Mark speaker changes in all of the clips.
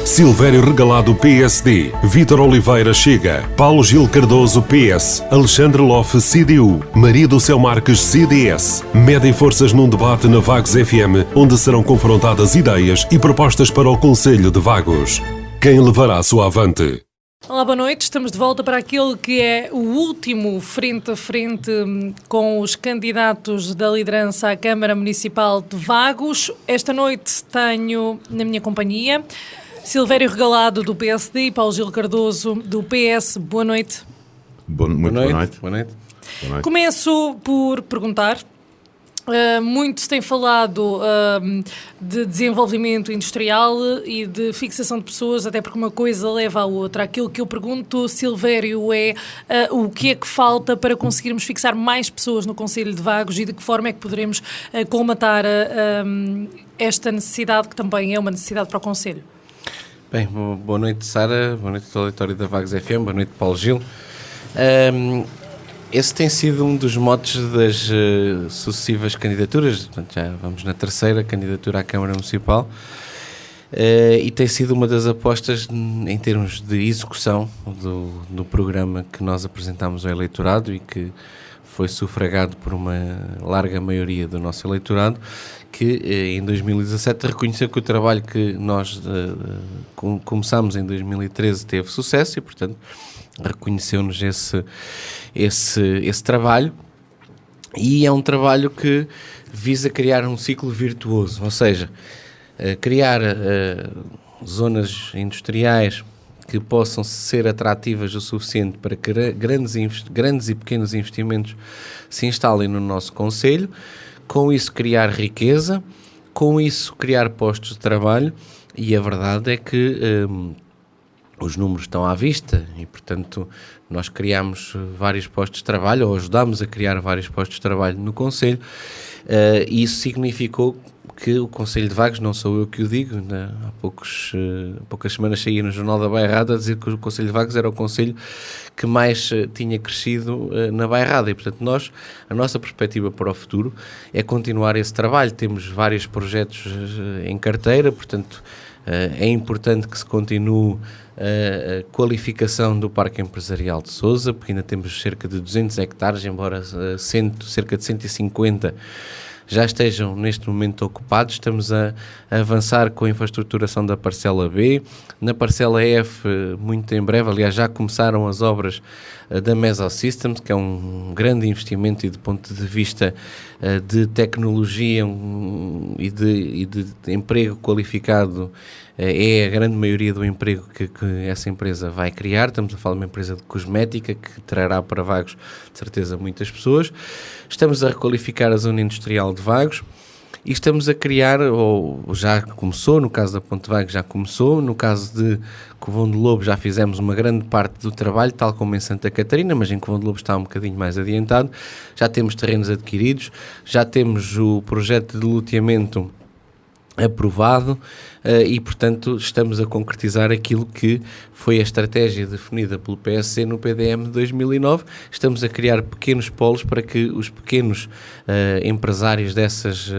Speaker 1: Silvério Regalado, PSD. Vítor Oliveira, Chega. Paulo Gil Cardoso, PS. Alexandre Lofe, CDU. Maria do Céu Marques, CDS. Medem forças num debate na Vagos FM, onde serão confrontadas ideias e propostas para o Conselho de Vagos. Quem levará a sua avante?
Speaker 2: Olá, boa noite. Estamos de volta para aquele que é o último frente a frente com os candidatos da liderança à Câmara Municipal de Vagos. Esta noite tenho na minha companhia Silvério Regalado, do PSD, e Paulo Gil Cardoso, do PS. Boa noite.
Speaker 3: Boa noite.
Speaker 2: Começo por perguntar. Muito se tem falado de desenvolvimento industrial e de fixação de pessoas, até porque uma coisa leva à outra. Aquilo que eu pergunto, Silvério, é o que é que falta para conseguirmos fixar mais pessoas no Conselho de Vagos e de que forma é que poderemos colmatar esta necessidade, que também é uma necessidade para o Conselho.
Speaker 4: Bem, boa noite, Sara, boa noite ao auditório da Vagos FM, boa noite, Paulo Gil. Esse tem sido um dos motes das sucessivas candidaturas, portanto, já vamos na terceira candidatura à Câmara Municipal, e tem sido uma das apostas em termos de execução do programa que nós apresentámos ao eleitorado e que foi sufragado por uma larga maioria do nosso eleitorado, que em 2017 reconheceu que o trabalho que nós começámos em 2013 teve sucesso e, portanto, reconheceu-nos esse trabalho, e é um trabalho que visa criar um ciclo virtuoso, ou seja, criar zonas industriais que possam ser atrativas o suficiente para que grandes e pequenos investimentos se instalem no nosso concelho, com isso criar riqueza, com isso criar postos de trabalho, e a verdade é que os números estão à vista e, portanto, nós criámos vários postos de trabalho, ou ajudámos a criar vários postos de trabalho no Conselho, e isso significou que o Conselho de Vagos, não sou eu que o digo, há poucas semanas saía no Jornal da Bairrada a dizer que o Conselho de Vagos era o Conselho que mais tinha crescido na Bairrada, e, portanto, a nossa perspectiva para o futuro é continuar esse trabalho. Temos vários projetos em carteira, portanto, é importante que se continue a qualificação do Parque Empresarial de Sousa, porque ainda temos cerca de 200 hectares, embora cerca de 150 já estejam neste momento ocupados. Estamos a avançar com a infraestruturação da parcela B. Na parcela F, muito em breve, aliás, já começaram as obras da Mesosystems, que é um grande investimento e do ponto de vista de tecnologia e de emprego qualificado, é a grande maioria do emprego que essa empresa vai criar. Estamos a falar de uma empresa de cosmética que trará para Vagos, de certeza, muitas pessoas. Estamos a requalificar a zona industrial de Vagos e estamos a criar, ou já começou, no caso da Ponte Vagos já começou, no caso de Covão de Lobo já fizemos uma grande parte do trabalho, tal como em Santa Catarina, mas em Covão de Lobo está um bocadinho mais adiantado. Já temos terrenos adquiridos, já temos o projeto de loteamento aprovado, e, portanto, estamos a concretizar aquilo que foi a estratégia definida pelo PSC no PDM de 2009. Estamos a criar pequenos polos para que os pequenos empresários dessas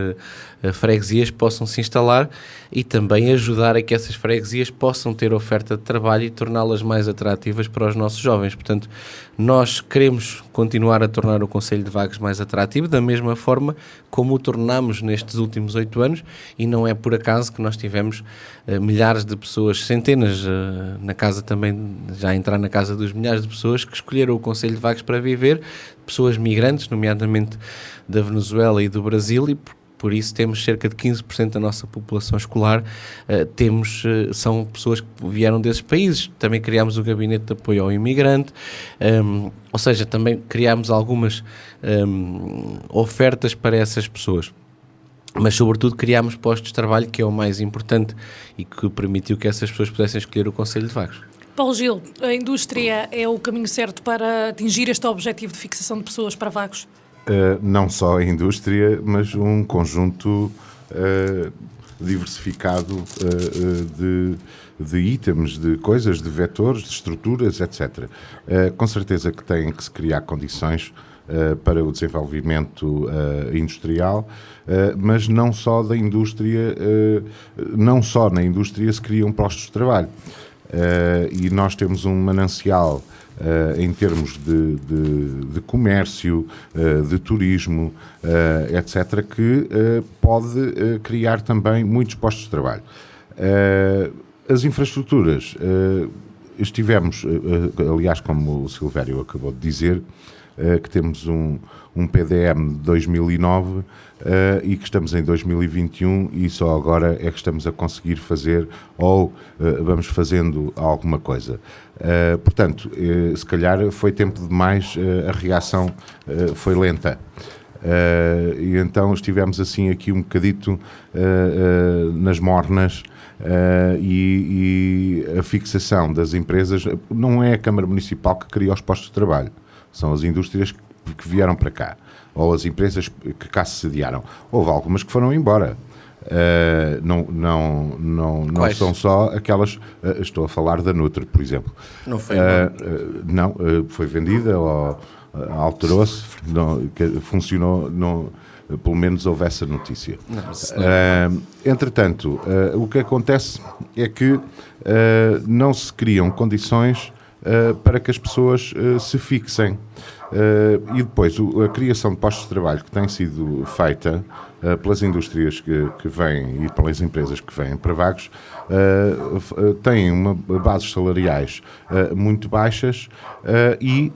Speaker 4: freguesias possam se instalar e também ajudar a que essas freguesias possam ter oferta de trabalho e torná-las mais atrativas para os nossos jovens. Portanto, nós queremos continuar a tornar o Concelho de Vagos mais atrativo, da mesma forma como o tornámos nestes últimos 8 anos, e não é por acaso que nós tivemos milhares de pessoas, centenas, na casa também, já entrar na casa dos milhares de pessoas que escolheram o Concelho de Vagos para viver, pessoas migrantes, nomeadamente da Venezuela e do Brasil, e por isso temos cerca de 15% da nossa população escolar, são pessoas que vieram desses países. Também criámos o Gabinete de Apoio ao Imigrante, ou seja, também criámos algumas ofertas para essas pessoas. Mas, sobretudo, criámos postos de trabalho, que é o mais importante e que permitiu que essas pessoas pudessem escolher o Concelho de Vagos.
Speaker 2: Paulo Gil, a indústria é o caminho certo para atingir este objetivo de fixação de pessoas para Vagos?
Speaker 3: Não só a indústria, mas um conjunto diversificado de itens, de coisas, de vetores, de estruturas, etc. Com certeza que têm que se criar condições para o desenvolvimento industrial, mas não só da indústria, não só na indústria se criam postos de trabalho. E nós temos um manancial em termos de comércio, de turismo, etc., que pode criar também muitos postos de trabalho. As infraestruturas, estivemos, aliás, como o Silvério acabou de dizer, que temos um PDM de 2009 e que estamos em 2021 e só agora é que estamos a conseguir fazer ou vamos fazendo alguma coisa. Portanto, se calhar foi tempo demais, a reação foi lenta. E então estivemos assim aqui um bocadito nas mornas. E a fixação das empresas não é a Câmara Municipal que cria os postos de trabalho, são as indústrias que vieram para cá, ou as empresas que cá se sediaram. Houve algumas que foram embora. Não são só aquelas. Estou a falar da Nutre, por exemplo.
Speaker 4: Não foi
Speaker 3: não, foi vendida ou alterou-se, funcionou. Pelo menos houve essa notícia. Entretanto, o que acontece é que não se criam condições para que as pessoas se fixem. E depois, a criação de postos de trabalho que tem sido feita pelas indústrias que vêm e pelas empresas que vêm para Vagos têm bases salariais muito baixas e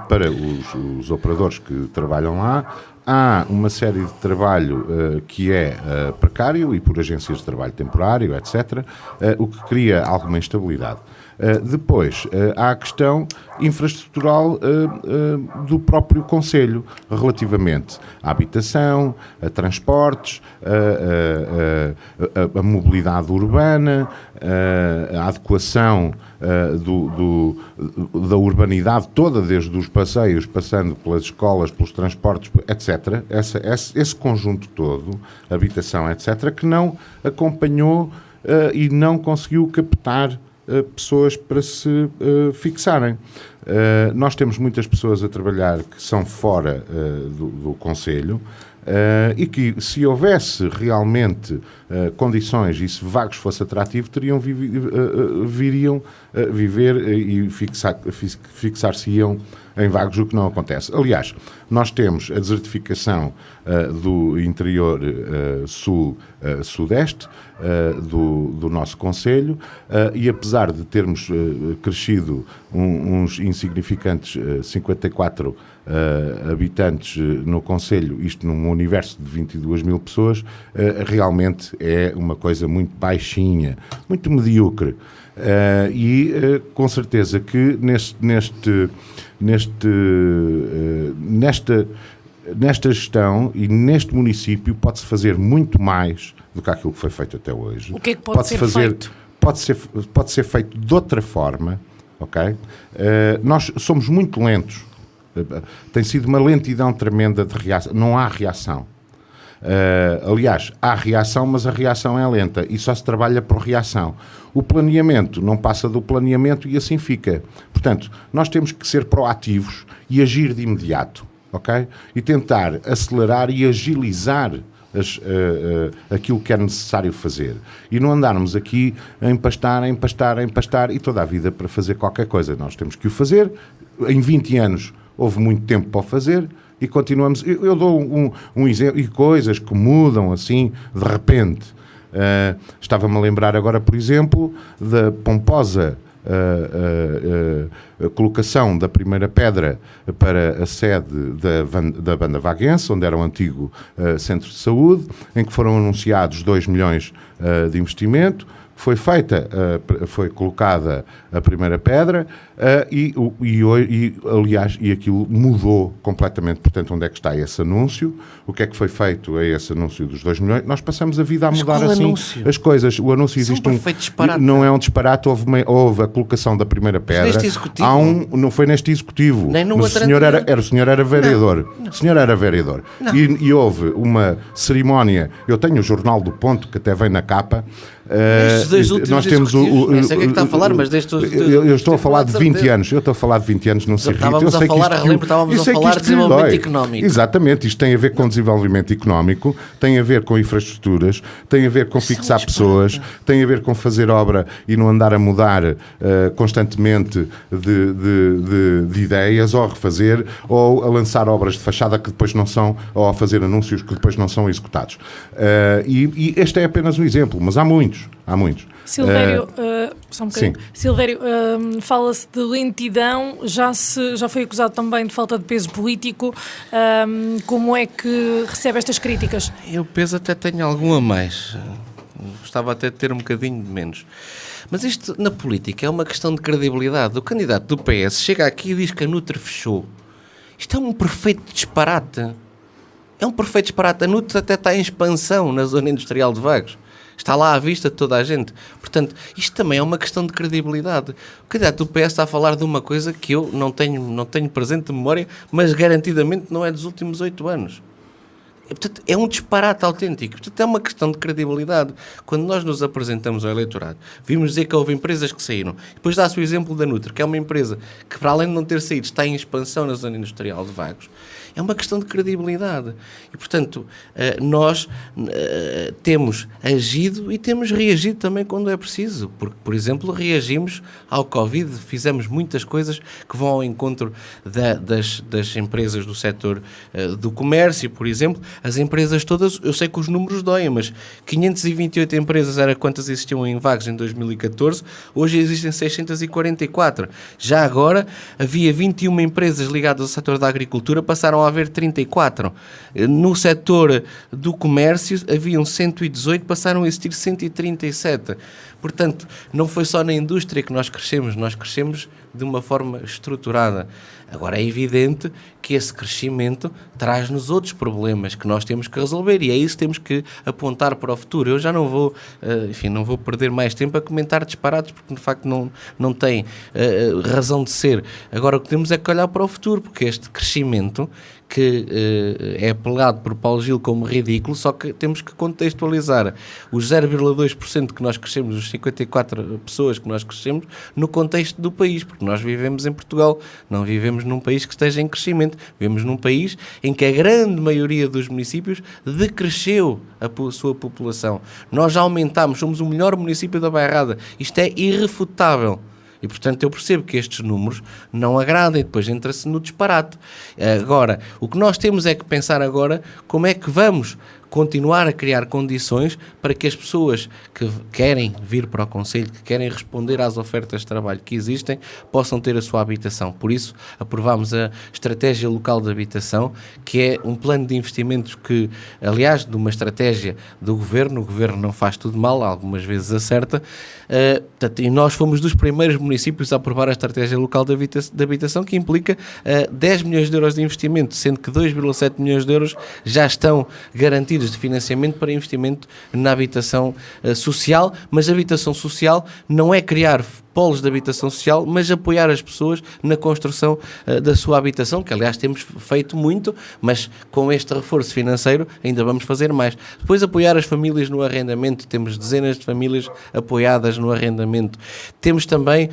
Speaker 3: para os operadores que trabalham lá, há uma série de trabalho que é precário e por agências de trabalho temporário, etc., o que cria alguma instabilidade. Depois, há a questão infraestrutural do próprio Concelho, relativamente à habitação, a transportes, a mobilidade urbana, a adequação da urbanidade toda, desde os passeios, passando pelas escolas, pelos transportes, etc. Esse conjunto todo, habitação, etc., que não acompanhou e não conseguiu captar pessoas para se fixarem. Nós temos muitas pessoas a trabalhar que são fora do Concelho e que, se houvesse realmente condições e se Vagos fosse atrativo, viriam viver e fixar-se-iam em Vagos, o que não acontece. Aliás, nós temos a desertificação do interior sul-sudeste do nosso concelho e apesar de termos crescido uns insignificantes 54 habitantes no concelho, isto num universo de 22 mil pessoas, realmente é uma coisa muito baixinha, muito medíocre. Com certeza que nesta gestão e neste município pode-se fazer muito mais do que aquilo que foi feito até hoje.
Speaker 2: O que é que pode ser feito?
Speaker 3: Pode ser feito de outra forma, ok? Nós somos muito lentos. Tem sido uma lentidão tremenda de reação. Não há reação. Aliás, há reação, mas a reação é lenta e só se trabalha por reação. O planeamento não passa do planeamento e assim fica. Portanto, nós temos que ser proativos e agir de imediato, ok? E tentar acelerar e agilizar aquilo que é necessário fazer. E não andarmos aqui a empastar e toda a vida para fazer qualquer coisa. Nós temos que o fazer. Em 20 anos houve muito tempo para o fazer e continuamos. Eu dou um exemplo, e coisas que mudam assim de repente. Estava-me a lembrar agora, por exemplo, da pomposa a colocação da primeira pedra para a sede da Banda Vaguense, onde era o antigo centro de saúde, em que foram anunciados 2 milhões de investimento. Foi colocada a primeira pedra aliás, aquilo mudou completamente. Portanto, onde é que está esse anúncio? O que é que foi feito a esse anúncio dos 2 milhões? Nós passamos a vida a mudar assim
Speaker 4: anúncio?
Speaker 3: As coisas. O anúncio existe
Speaker 4: disparate.
Speaker 3: Não é um disparate, houve a colocação da primeira pedra.
Speaker 4: Neste executivo?
Speaker 3: Não foi neste executivo.
Speaker 4: Nem no
Speaker 3: mas
Speaker 4: outro
Speaker 3: o senhor era vereador.
Speaker 4: Não.
Speaker 3: O senhor era vereador. E houve uma cerimónia. Eu tenho o Jornal do Ponto, que até vem na capa.
Speaker 4: Destes 2 últimos
Speaker 3: nós temos
Speaker 4: nem sei o que é que está a falar, mas destes
Speaker 3: eu estou a falar de 20 anos, eu estou a falar de 20 anos, não se irrita.
Speaker 4: Estávamos a falar de desenvolvimento económico.
Speaker 3: Exatamente, isto tem a ver com desenvolvimento económico, tem a ver com infraestruturas, tem a ver com fixar pessoas, tem a ver com fazer obra e não andar a mudar constantemente de ideias, ou a refazer, ou a lançar obras de fachada que depois não são, ou a fazer anúncios que depois não são executados. E este é apenas um exemplo, mas há muitos.
Speaker 2: Silvério, só um bocadinho. Silvério, fala-se de lentidão, já foi acusado também de falta de peso político. Como é que recebe estas críticas?
Speaker 4: Eu peso até tenho algum a mais. Gostava até de ter um bocadinho de menos. Mas isto, na política, é uma questão de credibilidade. O candidato do PS chega aqui e diz que a Nutre fechou. Isto é um perfeito disparate. É um perfeito disparate. A Nutre até está em expansão na zona industrial de Vagos. Está lá à vista de toda a gente. Portanto, isto também é uma questão de credibilidade. O candidato do PS está a falar de uma coisa que eu não tenho presente de memória, mas garantidamente não é dos últimos 8 anos. Portanto, é um disparate autêntico. Portanto, é uma questão de credibilidade. Quando nós nos apresentamos ao eleitorado, vimos dizer que houve empresas que saíram. Depois dá-se o exemplo da Nutre, que é uma empresa que, para além de não ter saído, está em expansão na zona industrial de Vagos. É uma questão de credibilidade. E, portanto, nós temos agido e temos reagido também quando é preciso. Porque, por exemplo, reagimos ao Covid, fizemos muitas coisas que vão ao encontro das empresas do setor do comércio, por exemplo. As empresas todas, eu sei que os números doem, mas 528 empresas era quantas existiam em Vagos em 2014, hoje existem 644. Já agora, havia 21 empresas ligadas ao setor da agricultura, passaram a haver 34. No setor do comércio haviam 118, passaram a existir 137. Portanto, não foi só na indústria que nós crescemos de uma forma estruturada. Agora, é evidente que esse crescimento traz-nos outros problemas que nós temos que resolver e é isso que temos que apontar para o futuro. Eu já não vou, não vou perder mais tempo a comentar disparates, porque de facto não tem razão de ser. Agora, o que temos é que olhar para o futuro, porque este crescimento que é apelado por Paulo Gil como ridículo, só que temos que contextualizar os 0,2% que nós crescemos, os 54 pessoas que nós crescemos, no contexto do país, porque nós vivemos em Portugal, não vivemos num país que esteja em crescimento, vivemos num país em que a grande maioria dos municípios decresceu a sua população. Nós já aumentámos, somos o melhor município da Bairrada, isto é irrefutável. E, portanto, eu percebo que estes números não agradam e depois entra-se no disparate. Agora, o que nós temos é que pensar agora como é que vamos continuar a criar condições para que as pessoas que querem vir para o Conselho, que querem responder às ofertas de trabalho que existem, possam ter a sua habitação. Por isso, aprovámos a Estratégia Local de Habitação, que é um plano de investimentos que, aliás, de uma estratégia do Governo, o Governo não faz tudo mal, algumas vezes acerta, e nós fomos dos primeiros municípios a aprovar a Estratégia Local de Habitação, que implica 10 milhões de euros de investimento, sendo que 2,7 milhões de euros já estão garantidos de financiamento para investimento na habitação social, mas a habitação social não é criar polos de habitação social, mas apoiar as pessoas na construção da sua habitação, que aliás temos feito muito, mas com este reforço financeiro ainda vamos fazer mais. Depois apoiar as famílias no arrendamento, temos dezenas de famílias apoiadas no arrendamento. Temos também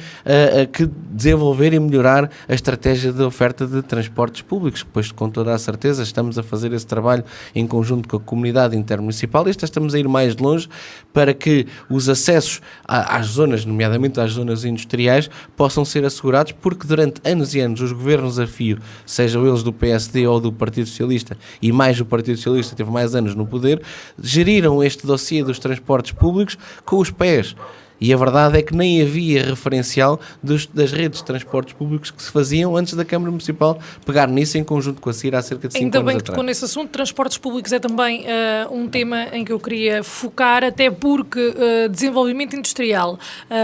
Speaker 4: que desenvolver e melhorar a estratégia de oferta de transportes públicos, pois com toda a certeza estamos a fazer esse trabalho em conjunto com a comunidade intermunicipal e estamos a ir mais longe para que os acessos às zonas, nomeadamente às zonas industriais, possam ser assegurados, porque durante anos e anos os governos a fio, sejam eles do PSD ou do Partido Socialista, e mais o Partido Socialista teve mais anos no poder, geriram este dossiê dos transportes públicos com os pés. E a verdade é que nem havia referencial das redes de transportes públicos que se faziam antes da Câmara Municipal pegar nisso em conjunto com a CIR há cerca de 5 anos atrás.
Speaker 2: Ainda bem que tocou nesse assunto. Transportes públicos é também um tema em que eu queria focar, até porque desenvolvimento industrial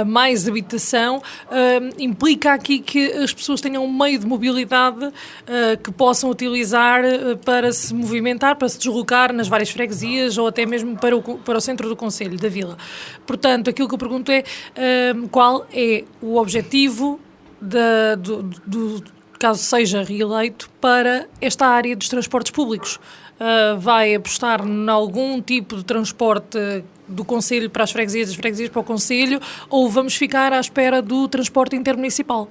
Speaker 2: mais habitação implica aqui que as pessoas tenham um meio de mobilidade que possam utilizar para se movimentar, para se deslocar nas várias freguesias ou até mesmo para o centro do concelho, da vila. Portanto, aquilo que eu pergunto é qual é o objetivo do caso seja reeleito para esta área dos transportes públicos. vai apostar em algum tipo de transporte do Conselho para as freguesias, das freguesias para o Conselho, ou vamos ficar à espera do transporte intermunicipal?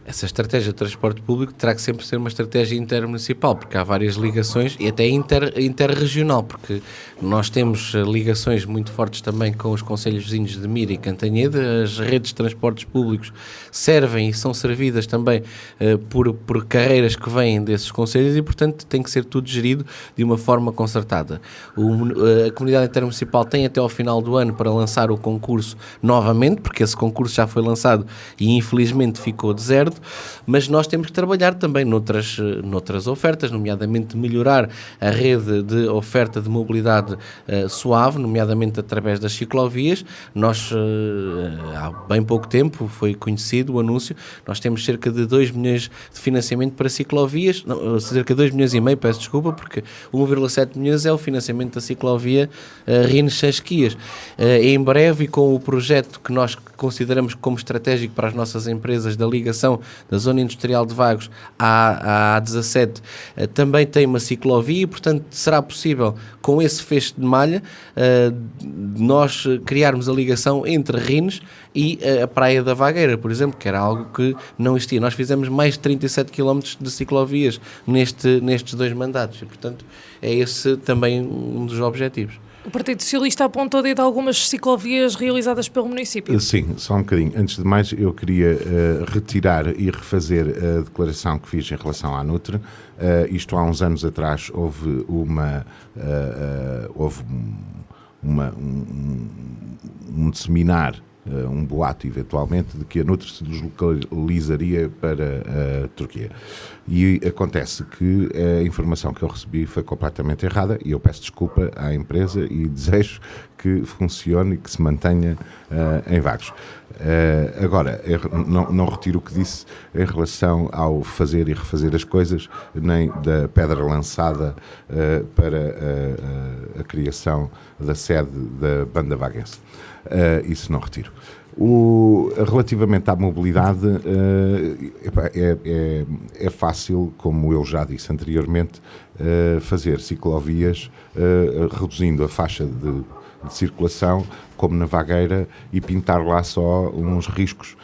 Speaker 4: Essa estratégia de transporte público terá que sempre ser uma estratégia intermunicipal, porque há várias ligações e até interregional, porque nós temos ligações muito fortes também com os concelhos vizinhos de Mira e Cantanhede. As redes de transportes públicos servem e são servidas também por carreiras que vêm desses concelhos e, portanto, tem que ser tudo gerido de uma forma concertada. A comunidade intermunicipal tem até ao final do ano para lançar o concurso novamente, porque esse concurso já foi lançado e infelizmente ficou deserto. Mas nós temos que trabalhar também noutras ofertas, nomeadamente melhorar a rede de oferta de mobilidade suave, nomeadamente através das ciclovias. Nós, há bem pouco tempo, foi conhecido o anúncio, nós temos cerca de 2 milhões de financiamento para ciclovias, não, cerca de 2 milhões e meio, peço desculpa, porque 1,7 milhões é o financiamento da ciclovia Rines-Sasquias. Em breve, e com o projeto que nós consideramos como estratégico para as nossas empresas da ligação da zona industrial de Vagos à A17, também tem uma ciclovia e, portanto, será possível, com esse fecho de malha, nós criarmos a ligação entre Rines e a Praia da Vagueira, por exemplo, que era algo que não existia. Nós fizemos mais de 37 km de ciclovias nestes 2 mandatos e, portanto, é esse também um dos objetivos.
Speaker 2: O Partido Socialista apontou de algumas ciclovias realizadas pelo município.
Speaker 3: Sim, só um bocadinho. Antes de mais, eu queria retirar e refazer a declaração que fiz em relação à Nutre. Isto há uns anos atrás houve um disseminar, um boato eventualmente, de que a Nutre se deslocalizaria para a Turquia. E acontece que a informação que eu recebi foi completamente errada e eu peço desculpa à empresa e desejo que funcione e que se mantenha em Vagos. Agora, não retiro o que disse em relação ao fazer e refazer as coisas, nem da pedra lançada para a criação da sede da banda vaguense. Isso não retiro. Relativamente à mobilidade, é fácil, como eu já disse anteriormente, fazer ciclovias reduzindo a faixa de circulação, como na Vagueira, e pintar lá só uns riscos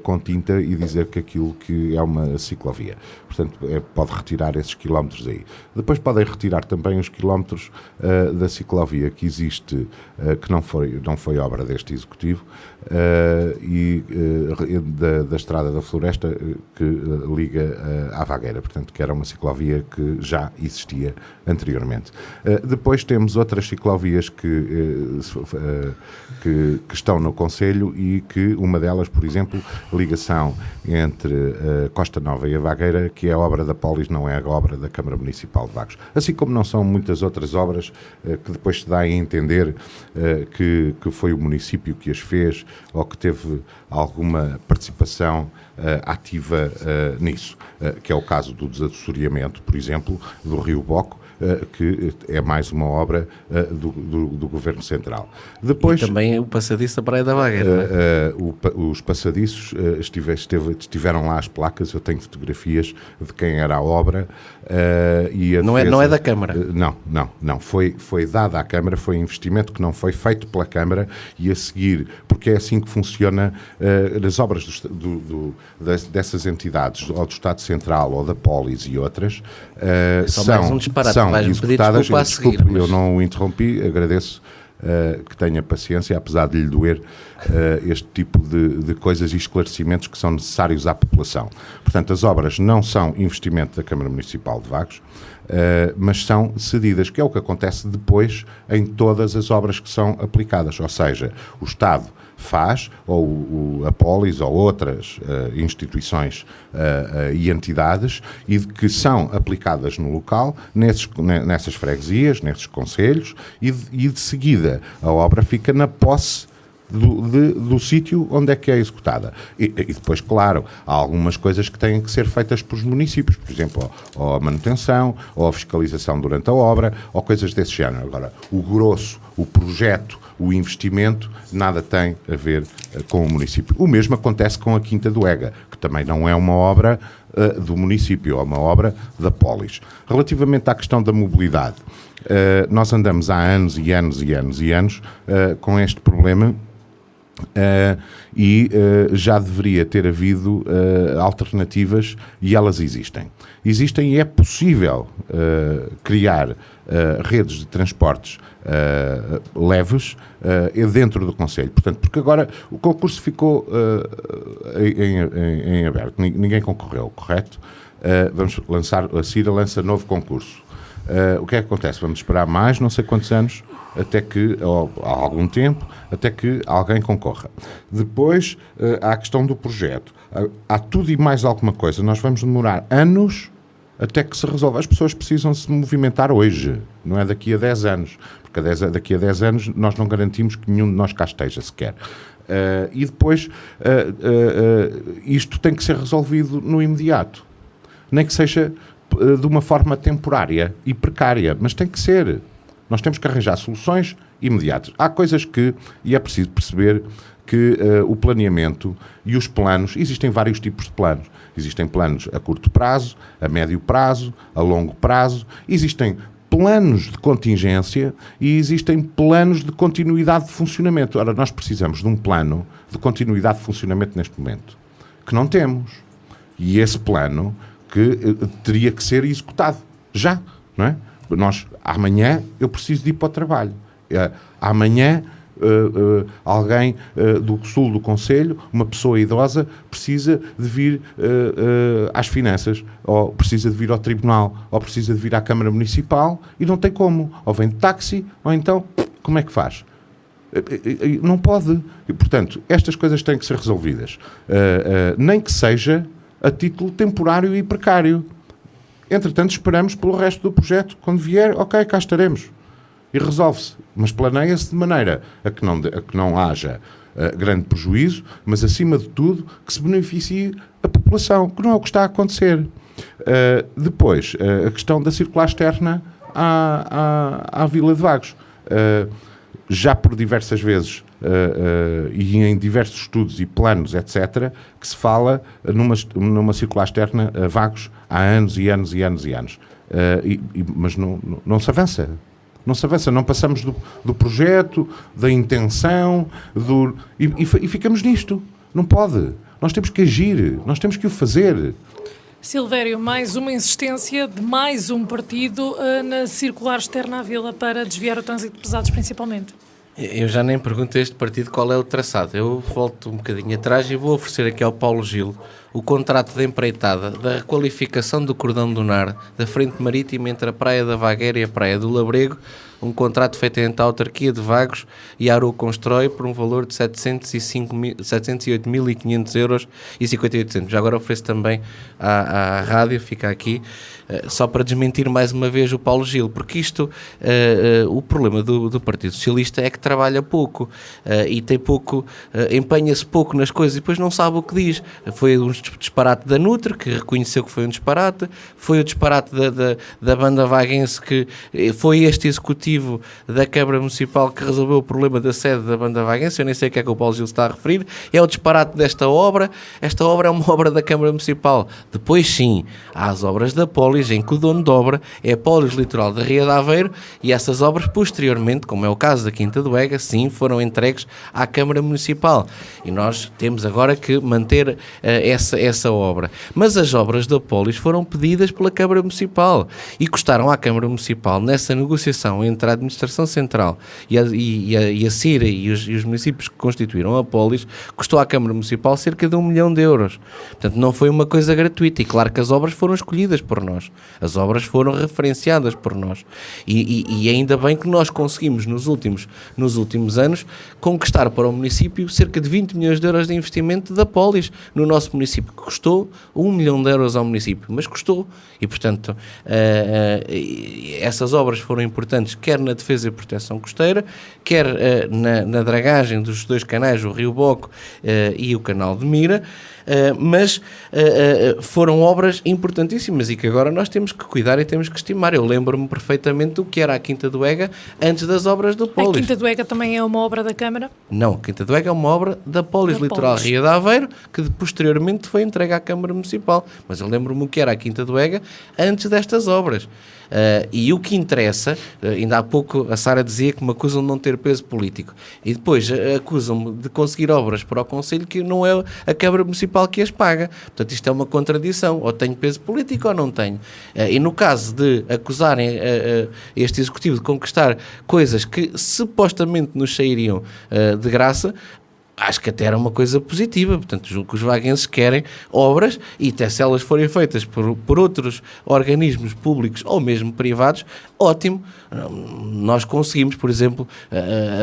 Speaker 3: com tinta e dizer que aquilo que é uma ciclovia. Portanto, pode retirar esses quilómetros aí. Depois podem retirar também os quilómetros da ciclovia que existe, que não foi obra deste Executivo, e da Estrada da Floresta, que liga à Vagueira. Portanto, que era uma ciclovia que já existia anteriormente. Depois temos outras ciclovias que estão no Concelho e que uma delas, por exemplo, ligação entre Costa Nova e a Vagueira, que é a obra da Polis, não é a obra da Câmara Municipal de Vagos. Assim como não são muitas outras obras que depois se dá a entender que foi o município que as fez ou que teve alguma participação ativa nisso, que é o caso do desassoreamento, por exemplo, do Rio Boco, que é mais uma obra do Governo Central. Depois,
Speaker 4: e também o passadiço da Praia da Vagueira.
Speaker 3: Os passadiços estiveram lá as placas, eu tenho fotografias de quem era a obra.
Speaker 4: Não é da Câmara?
Speaker 3: Não. Foi dada à Câmara, foi um investimento que não foi feito pela Câmara e a seguir, porque é assim que funciona as obras dessas entidades, ou do Estado Central, ou da Polis e outras, são executadas. Desculpe, eu não o interrompi, agradeço que tenha paciência, apesar de lhe doer este tipo de coisas e esclarecimentos que são necessários à população. Portanto, as obras não são investimento da Câmara Municipal de Vagos, mas são cedidas, que é o que acontece depois em todas as obras que são aplicadas, ou seja, o Estado faz, ou a Polis ou outras instituições e entidades, e que são aplicadas no local, nessas freguesias, nesses concelhos, e de seguida a obra fica na posse do sítio onde é que é executada. E depois, claro, há algumas coisas que têm que ser feitas pelos municípios, por exemplo, ou a manutenção, ou a fiscalização durante a obra, ou coisas desse género. Agora, o grosso, o projeto, o investimento nada tem a ver com o município. O mesmo acontece com a Quinta do Ega, que também não é uma obra do município, é uma obra da Polis. Relativamente à questão da mobilidade, nós andamos há anos e anos e anos e anos com este problema. Já deveria ter havido alternativas e elas existem. Existem e é possível criar redes de transportes leves dentro do Conselho. Portanto, porque agora o concurso ficou em aberto, ninguém concorreu, correto? Vamos lançar, a CIRA lança novo concurso. O que é que acontece? Vamos esperar mais não sei quantos anos, até que, ou há algum tempo, até que alguém concorra. Depois, há a questão do projeto. Há tudo e mais alguma coisa. Nós vamos demorar anos até que se resolva. As pessoas precisam se movimentar hoje, não é daqui a 10 anos. Porque daqui a 10 anos nós não garantimos que nenhum de nós cá esteja sequer. E depois, isto tem que ser resolvido no imediato. Nem que seja de uma forma temporária e precária, mas tem que ser. Nós temos que arranjar soluções imediatas. Há coisas que, e é preciso perceber que o planeamento e os planos, existem vários tipos de planos. Existem planos a curto prazo, a médio prazo, a longo prazo, existem planos de contingência e existem planos de continuidade de funcionamento. Ora, nós precisamos de um plano de continuidade de funcionamento neste momento, que não temos. E esse plano que teria que ser executado já, não é? Amanhã eu preciso de ir para o trabalho. Amanhã alguém do sul do Conselho, uma pessoa idosa, precisa de vir às finanças, ou precisa de vir ao tribunal, ou precisa de vir à Câmara Municipal e não tem como. Ou vem de táxi, ou então, como é que faz? Não pode. E, portanto, estas coisas têm que ser resolvidas. Nem que seja a título temporário e precário. Entretanto, esperamos pelo resto do projeto. Quando vier, ok, cá estaremos. E resolve-se. Mas planeia-se de maneira a que não haja grande prejuízo, mas, acima de tudo, que se beneficie a população, que não é o que está a acontecer. Depois, a questão da circular externa à Vila de Vagos. Já por diversas vezes e em diversos estudos e planos, etc., que se fala numa circular externa a Vagos há anos e anos e anos e anos. Mas não se avança. Não se avança, não passamos do projeto, da intenção, e ficamos nisto. Não pode. Nós temos que agir, nós temos que o fazer.
Speaker 2: Silvério, mais uma insistência de mais um partido na circular externa à Vila para desviar o trânsito de pesados, principalmente.
Speaker 4: Eu já nem pergunto a este partido qual é o traçado. Eu volto um bocadinho atrás e vou oferecer aqui ao Paulo Gil o contrato de empreitada da requalificação do cordão dunar da frente marítima entre a Praia da Vagueira e a Praia do Labrego, um contrato feito entre a autarquia de Vagos e a Aru Constrói por um valor de 708.500 euros e 58 centavos. Já agora ofereço também à rádio, fica aqui, só para desmentir mais uma vez o Paulo Gil, porque isto, o problema do Partido Socialista é que trabalha pouco e tem pouco, empenha-se pouco nas coisas e depois não sabe o que diz. Foi um disparate da Nutre, que reconheceu que foi um disparate, foi o disparate da banda vaguense, que foi este executivo da Câmara Municipal que resolveu o problema da sede da banda vaguense. Eu nem sei o que é que o Paulo Gil está a referir. É o disparate desta obra. Esta obra é uma obra da Câmara Municipal. Depois sim, há as obras da Polis, em que o dono de obra é a Polis Litoral da Ria de Aveiro, e essas obras posteriormente, como é o caso da Quinta do Ega, sim, foram entregues à Câmara Municipal. E nós temos agora que manter essa obra. Mas as obras da Polis foram pedidas pela Câmara Municipal e custaram à Câmara Municipal, nessa negociação entre a Administração Central e a CIRA e os municípios que constituíram a Polis, custou à Câmara Municipal cerca de 1 milhão de euros. Portanto, não foi uma coisa gratuita. E claro que as obras foram escolhidas por nós. As obras foram referenciadas por nós. E ainda bem que nós conseguimos, nos últimos anos, conquistar para o município cerca de 20 milhões de euros de investimento da Polis no nosso município, que custou 1 milhão de euros ao município, mas custou. E, portanto, essas obras foram importantes, quer na defesa e proteção costeira, quer na dragagem dos dois canais, o Rio Boco e o Canal de Mira, mas foram obras importantíssimas e que agora nós temos que cuidar e temos que estimar. Eu lembro-me perfeitamente do que era a Quinta do Ega antes das obras do Polis.
Speaker 2: A Quinta do Ega também é uma obra da Câmara?
Speaker 4: Não, a Quinta do Ega é uma obra da Polis Litoral Ria de Aveiro, que posteriormente foi entregue à Câmara Municipal. Mas eu lembro-me o que era a Quinta do Ega antes destas obras. E o que interessa, ainda há pouco a Sara dizia que me acusam de não ter peso político e depois acusam-me de conseguir obras para o Conselho que não é a Câmara Municipal que as paga. Portanto, isto é uma contradição. Ou tenho peso político ou não tenho. E no caso de acusarem este Executivo de conquistar coisas que supostamente nos sairiam de graça, acho que até era uma coisa positiva. Portanto, julgo que os vaguenses querem obras e até se elas forem feitas por outros organismos públicos ou mesmo privados, ótimo. Nós conseguimos, por exemplo,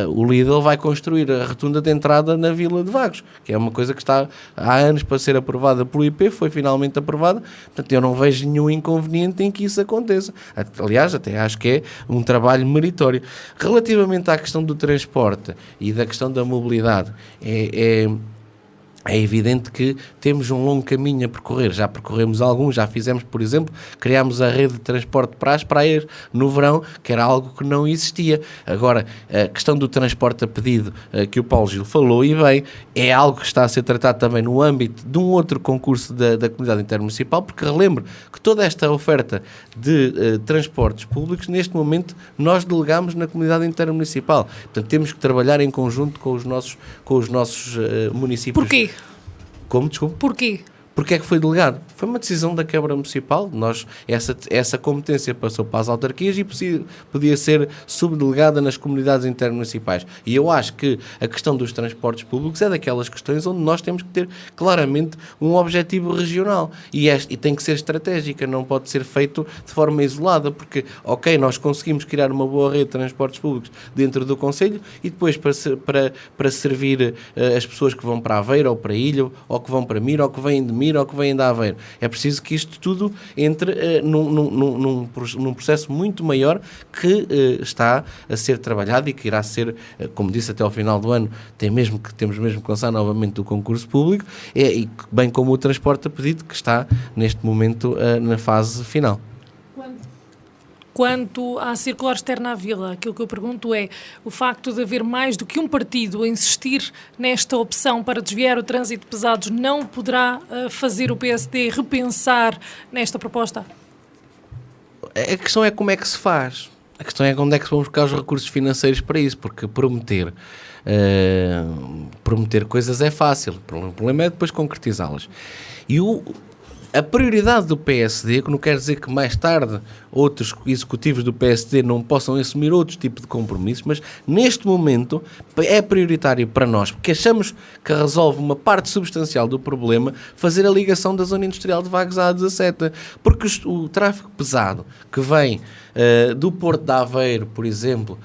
Speaker 4: o Lidl vai construir a rotunda de entrada na Vila de Vagos, que é uma coisa que está há anos para ser aprovada pelo IP, foi finalmente aprovada. Portanto, eu não vejo nenhum inconveniente em que isso aconteça. Aliás, até acho que é um trabalho meritório. Relativamente à questão do transporte e da questão da mobilidade, é evidente que temos um longo caminho a percorrer. Já percorremos alguns, já fizemos, por exemplo, criámos a rede de transporte para as praias no verão, que era algo que não existia. Agora, a questão do transporte a pedido, que o Paulo Gil falou, e bem, é algo que está a ser tratado também no âmbito de um outro concurso da Comunidade Intermunicipal, porque relembro que toda esta oferta de transportes públicos, neste momento, nós delegamos na Comunidade Intermunicipal. Portanto, temos que trabalhar em conjunto com os nossos municípios.
Speaker 2: Porquê?
Speaker 4: Como? Desculpa?
Speaker 2: Porquê?
Speaker 4: Porque é que foi delegado? Foi uma decisão da Câmara Municipal. Essa competência passou para as autarquias e podia ser subdelegada nas comunidades intermunicipais. E eu acho que a questão dos transportes públicos é daquelas questões onde nós temos que ter claramente um objetivo regional. E tem que ser estratégica, não pode ser feito de forma isolada, porque, ok, nós conseguimos criar uma boa rede de transportes públicos dentro do Concelho e depois para servir as pessoas que vão para Aveiro ou para Ilha, ou que vão para Mira, ou que vêm de Mira, ou que vêm de Aveiro. É preciso que isto tudo entre num processo muito maior que está a ser trabalhado e que irá ser, como disse, até ao final do ano, temos mesmo que lançar novamente o concurso público, e bem como o transporte a pedido, que está neste momento na fase final.
Speaker 2: Quanto à circular externa à vila, aquilo que eu pergunto é o facto de haver mais do que um partido a insistir nesta opção para desviar o trânsito de pesados não poderá fazer o PSD repensar nesta proposta?
Speaker 4: A questão é como é que se faz. A questão é onde é que se vão buscar os recursos financeiros para isso, porque prometer coisas é fácil, o problema é depois concretizá-las. E a prioridade do PSD, que não quer dizer que mais tarde outros executivos do PSD não possam assumir outro tipo de compromissos, mas neste momento é prioritário para nós, porque achamos que resolve uma parte substancial do problema fazer a ligação da zona industrial de Vagos à A17, porque o tráfego pesado que vem do Porto de Aveiro, por exemplo,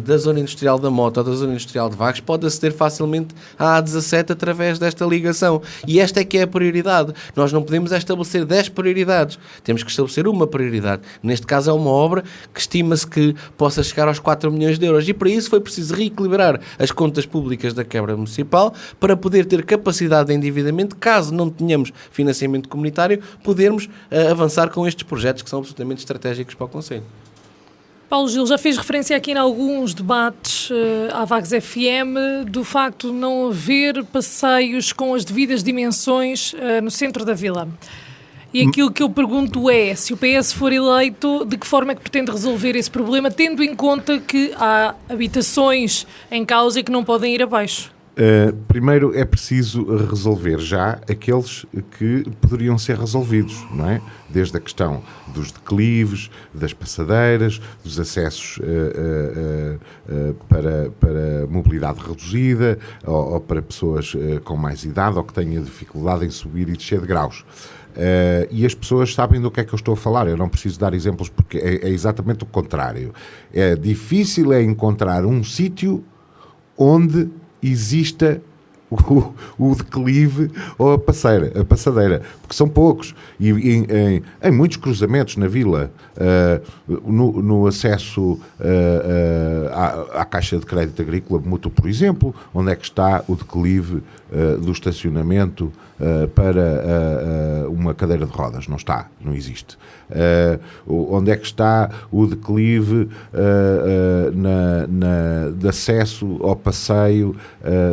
Speaker 4: da zona industrial da Mota ou da zona industrial de Vagos, pode aceder facilmente à A17 através desta ligação. E esta é que é a prioridade. Nós não podemos estabelecer 10 prioridades. Temos que estabelecer uma prioridade. Neste caso é uma obra que estima-se que possa chegar aos 4 milhões de euros. E para isso foi preciso reequilibrar as contas públicas da Câmara Municipal para poder ter capacidade de endividamento, caso não tenhamos financiamento comunitário, podermos avançar com estes projetos que são absolutamente estratégicos para o Concelho.
Speaker 2: Paulo Gil já fez referência aqui em alguns debates à Vagos FM do facto de não haver passeios com as devidas dimensões no centro da vila. E aquilo que eu pergunto é, se o PS for eleito, de que forma é que pretende resolver esse problema, tendo em conta que há habitações em causa e que não podem ir abaixo?
Speaker 3: Primeiro é preciso resolver já aqueles que poderiam ser resolvidos, não é? Desde a questão dos declives, das passadeiras, dos acessos para mobilidade reduzida ou para pessoas com mais idade ou que tenham dificuldade em subir e descer de graus. E as pessoas sabem do que é que eu estou a falar. Eu não preciso dar exemplos porque é exatamente o contrário. É difícil encontrar um sítio onde exista o declive ou a passadeira, porque são poucos. E em muitos cruzamentos na vila, no acesso à Caixa de Crédito Agrícola Mútuo, por exemplo, onde é que está o declive do estacionamento para uma cadeira de rodas? Não está, não existe. Onde é que está o declive de acesso ao passeio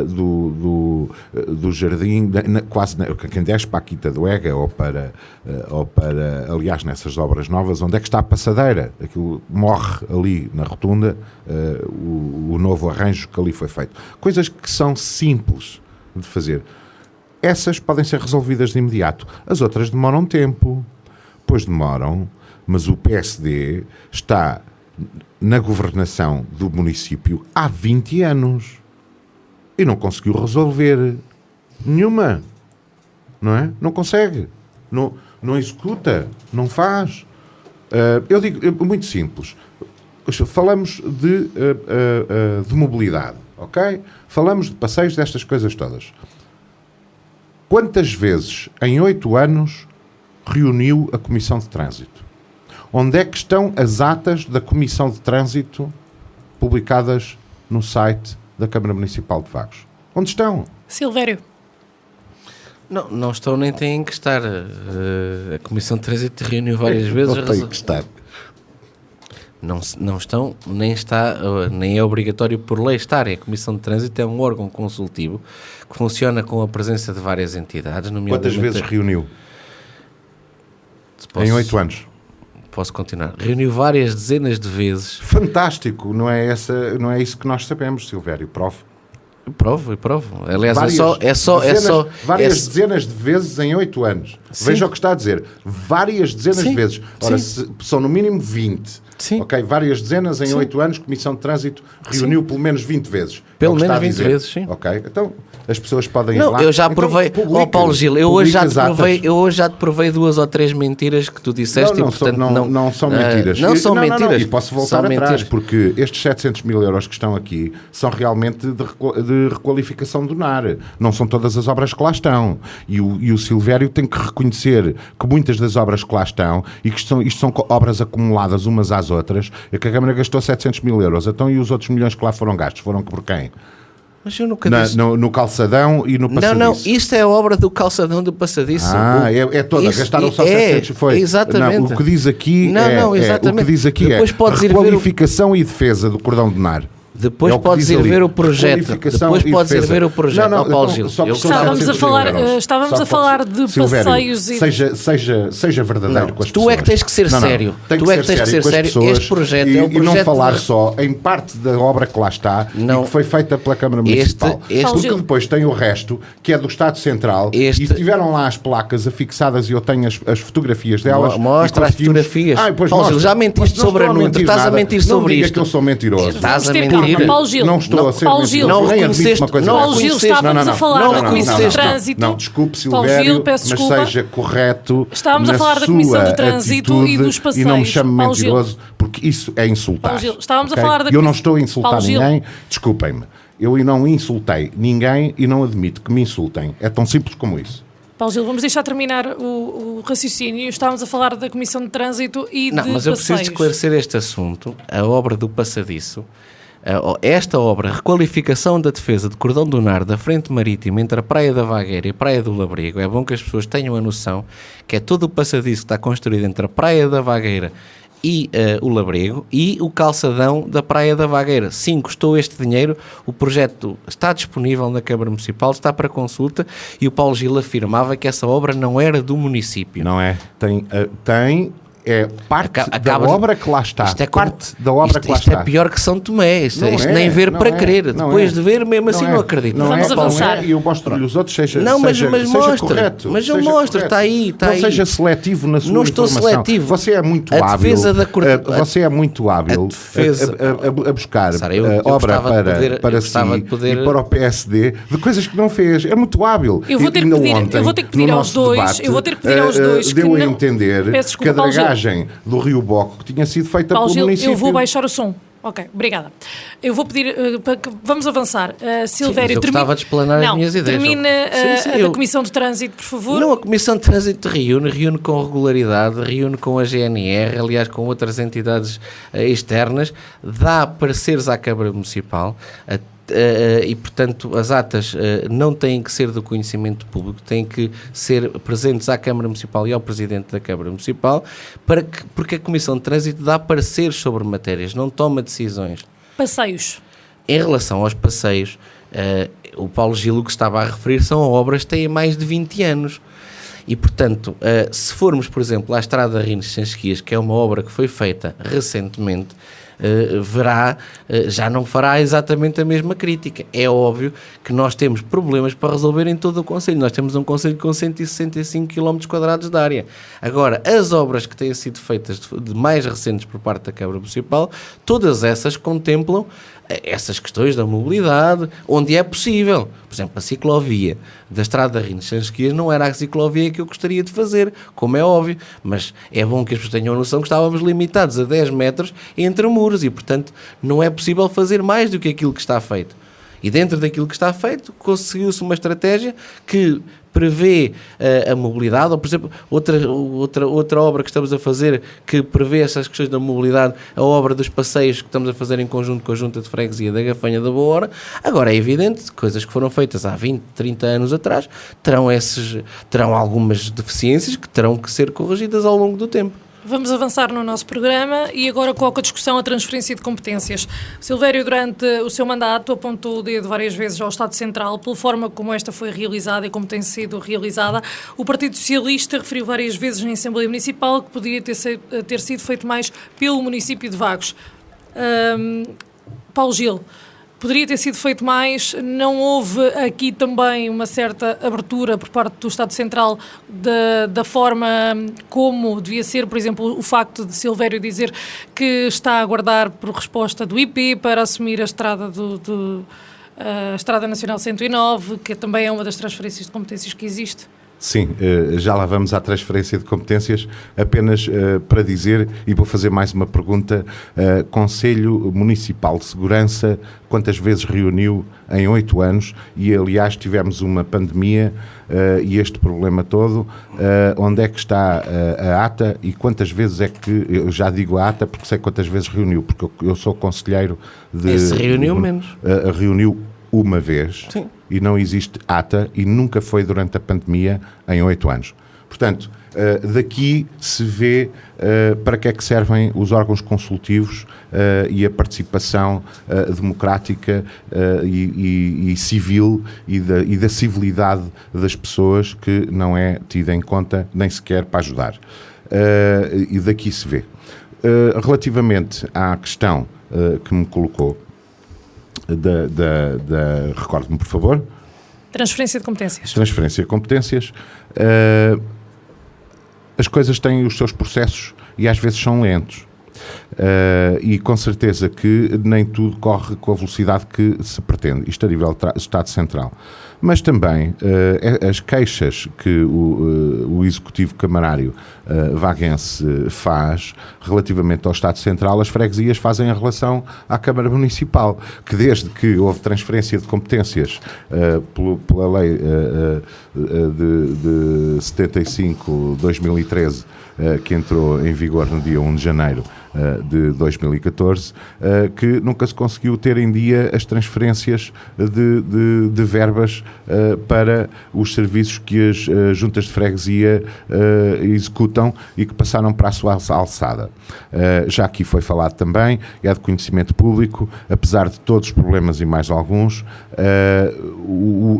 Speaker 3: do jardim, quem desce para a Quinta do Ega ou para, aliás, nessas obras novas, onde é que está a passadeira? Aquilo morre ali na rotunda, o novo arranjo que ali foi feito. Coisas que são simples de fazer. Essas podem ser resolvidas de imediato. As outras demoram tempo. Pois demoram, mas o PSD está na governação do município há 20 anos e não conseguiu resolver nenhuma. Não é? Não consegue. Não executa. Não faz. Eu digo, muito simples. Falamos de mobilidade, ok? Falamos de passeios, destas coisas todas. Quantas vezes em 8 anos reuniu a Comissão de Trânsito? Onde é que estão as atas da Comissão de Trânsito publicadas no site da Câmara Municipal de Vagos? Onde estão?
Speaker 2: Silvério.
Speaker 4: Não estão nem têm que estar. A Comissão de Trânsito reuniu várias vezes.
Speaker 3: Não tem que estar.
Speaker 4: Não estão, nem é obrigatório por lei estar. A Comissão de Trânsito é um órgão consultivo que funciona com a presença de várias entidades.
Speaker 3: Quantas vezes reuniu? Em 8 anos.
Speaker 4: Posso continuar. Reuniu várias dezenas de vezes.
Speaker 3: Fantástico, não é isso que nós sabemos, Silvério. Provo.
Speaker 4: Provo. Aliás,
Speaker 3: várias dezenas de vezes em 8 anos. Sim. Veja o que está a dizer. Várias dezenas de vezes. Ora, são no mínimo 20.
Speaker 4: Sim.
Speaker 3: Ok, várias dezenas em 8 anos, Comissão de Trânsito reuniu pelo menos 20 vezes.
Speaker 4: Pelo menos 20 vezes, sim.
Speaker 3: Ok, então as pessoas podem ir lá.
Speaker 4: Não, eu já provei, Paulo Gil, eu hoje já te provei 2 ou 3 mentiras que tu disseste.
Speaker 3: Não são mentiras.
Speaker 4: Não são mentiras.
Speaker 3: E posso voltar atrás, porque estes 700 mil euros que estão aqui são realmente de requalificação do NAR. Não são todas as obras que lá estão. E o Silvério tem que reconhecer que muitas das obras que lá estão, e que isto são obras acumuladas umas às outras, é que a Câmara gastou 700 mil euros. Então, e os outros milhões que lá foram gastos? Foram por quem?
Speaker 4: Mas eu nunca disse...
Speaker 3: no calçadão e no passadiço.
Speaker 4: Não, isto é a obra do calçadão do passadiço.
Speaker 3: É toda. Gastaram só 700. Foi.
Speaker 4: Exatamente.
Speaker 3: O que diz aqui
Speaker 4: exatamente.
Speaker 3: O que diz aqui
Speaker 4: depois podes ir
Speaker 3: qualificação e defesa do cordão de NAR.
Speaker 4: Depois podes ir ver o projeto. Paulo Gil.
Speaker 2: Estávamos a falar de passeios e...
Speaker 3: Seja verdadeiro com as pessoas.
Speaker 4: Tu é que tens que ser sério. Tu é que tens que ser sério. Este projeto é um projeto...
Speaker 3: E não falar só em parte da obra que lá está e que foi feita pela Câmara Municipal. Porque depois tem o resto, que é do Estado Central, e tiveram lá as placas afixadas e eu tenho as fotografias delas.
Speaker 4: Mostra as fotografias. Paulo Gil, já mentiste sobre a nota. Estás a mentir sobre isto.
Speaker 3: Não diga que eu sou mentiroso.
Speaker 4: Estás a mentir.
Speaker 2: Paulo Gil,
Speaker 3: não estou a ser mentiroso.
Speaker 4: Não reconheceste uma coisa.
Speaker 2: Paulo Gil, estávamos a falar da Comissão de Trânsito.
Speaker 3: Não, desculpe, Silvério, mas seja correto.
Speaker 2: Estávamos a falar da Comissão de Trânsito e dos passeios.
Speaker 3: E não me chame mentiroso, porque isso é insultar.
Speaker 2: Paulo Gil, estávamos a falar da...
Speaker 3: Eu não estou a insultar ninguém, desculpem-me. Eu não insultei ninguém e não admito que me insultem. É tão simples como isso.
Speaker 2: Paulo Gil, vamos deixar terminar o raciocínio. Estávamos a falar da Comissão de Trânsito e de passeios.
Speaker 4: Mas eu preciso esclarecer este assunto. A obra do passadiço, esta obra, requalificação da defesa de cordão do NAR da frente marítima entre a Praia da Vagueira e a Praia do Labrigo, é bom que as pessoas tenham a noção que é todo o passadiço que está construído entre a Praia da Vagueira e o Labrigo e o calçadão da Praia da Vagueira. Sim, custou este dinheiro, o projeto está disponível na Câmara Municipal, está para consulta, e o Paulo Gil afirmava que essa obra não era do município.
Speaker 3: Não é? Tem é parte da obra que lá está.
Speaker 4: Isto é
Speaker 3: parte da obra que lá está.
Speaker 4: Isto é pior que São Tomé. Isto nem ver para crer. Depois de ver, mesmo assim não acredito.
Speaker 2: Vamos avançar.
Speaker 3: E eu mostro-lhe os outros, seja correto.
Speaker 4: Mas eu mostro, está aí.
Speaker 3: Não seja seletivo na sua informação.
Speaker 4: Não estou seletivo.
Speaker 3: Você é muito hábil. Você é muito hábil a buscar obra para si e para o PSD de coisas que não fez. É muito hábil.
Speaker 2: Eu vou ter que pedir aos dois.
Speaker 3: Deu a entender que a dragagem do Rio Boco que tinha sido feita pelo município.
Speaker 2: Eu vou baixar o som. Ok, obrigada. Eu vou pedir, vamos avançar. Silvério,
Speaker 4: eu gostava de explanar as minhas ideias.
Speaker 2: Termina a Comissão de Trânsito, por favor.
Speaker 4: Não, a Comissão de Trânsito reúne com regularidade, reúne com a GNR, aliás com outras entidades externas, dá pareceres à Câmara Municipal, e portanto as atas não têm que ser do conhecimento público, têm que ser presentes à Câmara Municipal e ao Presidente da Câmara Municipal, porque a Comissão de Trânsito dá pareceres sobre matérias, não toma decisões.
Speaker 2: Passeios.
Speaker 4: Em relação aos passeios, o Paulo Gil, que estava a referir, são obras que têm mais de 20 anos. E, portanto, se formos, por exemplo, à Estrada Rines-Sanchias, que é uma obra que foi feita recentemente, já não fará exatamente a mesma crítica. É óbvio que nós temos problemas para resolver em todo o concelho. Nós temos um concelho com 165 km² de área. Agora, as obras que têm sido feitas de mais recentes por parte da Câmara Municipal, todas essas contemplam essas questões da mobilidade, onde é possível. Por exemplo, a ciclovia da Estrada Rines-Sanchias não era a ciclovia que eu gostaria de fazer, como é óbvio, mas é bom que as pessoas tenham a noção que estávamos limitados a 10 metros entre muros e, portanto, não é possível fazer mais do que aquilo que está feito. E dentro daquilo que está feito, conseguiu-se uma estratégia que prevê a mobilidade, ou, por exemplo, outra obra que estamos a fazer que prevê essas questões da mobilidade, a obra dos passeios que estamos a fazer em conjunto com a Junta de Freguesia da Gafanha da Boa Hora. Agora, é evidente, coisas que foram feitas há 20, 30 anos atrás, terão algumas deficiências que terão que ser corrigidas ao longo do tempo.
Speaker 2: Vamos avançar no nosso programa e agora coloco a discussão a transferência de competências. Silvério, durante o seu mandato, apontou o dedo várias vezes ao Estado Central pela forma como esta foi realizada e como tem sido realizada. O Partido Socialista referiu várias vezes na Assembleia Municipal que poderia ter sido feito mais pelo município de Vagos. Paulo Gil, poderia ter sido feito mais? Não houve aqui também uma certa abertura por parte do Estado Central da forma como devia ser, por exemplo, o facto de Silvério dizer que está a aguardar por resposta do IP para assumir a estrada a Estrada Nacional 109, que também é uma das transferências de competências que existe?
Speaker 3: Sim, já lá vamos à transferência de competências, apenas para dizer, e vou fazer mais uma pergunta, Conselho Municipal de Segurança, quantas vezes reuniu em 8 anos? E aliás tivemos uma pandemia e este problema todo, onde é que está a ata e quantas vezes é que, eu já digo a ata porque sei quantas vezes reuniu, porque eu sou conselheiro de...
Speaker 4: Esse reuniu menos.
Speaker 3: Reuniu uma vez.
Speaker 4: Sim.
Speaker 3: E não existe ata e nunca foi durante a pandemia em 8 anos. Portanto, daqui se vê para que é que servem os órgãos consultivos e a participação democrática e civil e da civilidade das pessoas, que não é tida em conta nem sequer para ajudar. E daqui se vê. Relativamente à questão que me colocou, recorde-me, por favor.
Speaker 2: Transferência de competências.
Speaker 3: Transferência de competências. As coisas têm os seus processos e às vezes são lentos. E com certeza que nem tudo corre com a velocidade que se pretende, isto a nível Estado Central. Mas também as queixas que o Executivo Camarário vaguense faz relativamente ao Estado Central, as freguesias fazem em relação à Câmara Municipal, que desde que houve transferência de competências pela lei de 75/2013, que entrou em vigor no dia 1 de janeiro de 2014, que nunca se conseguiu ter em dia as transferências de verbas para os serviços que as juntas de freguesia executam e que passaram para a sua alçada. Já aqui foi falado também, é de conhecimento público, apesar de todos os problemas e mais alguns,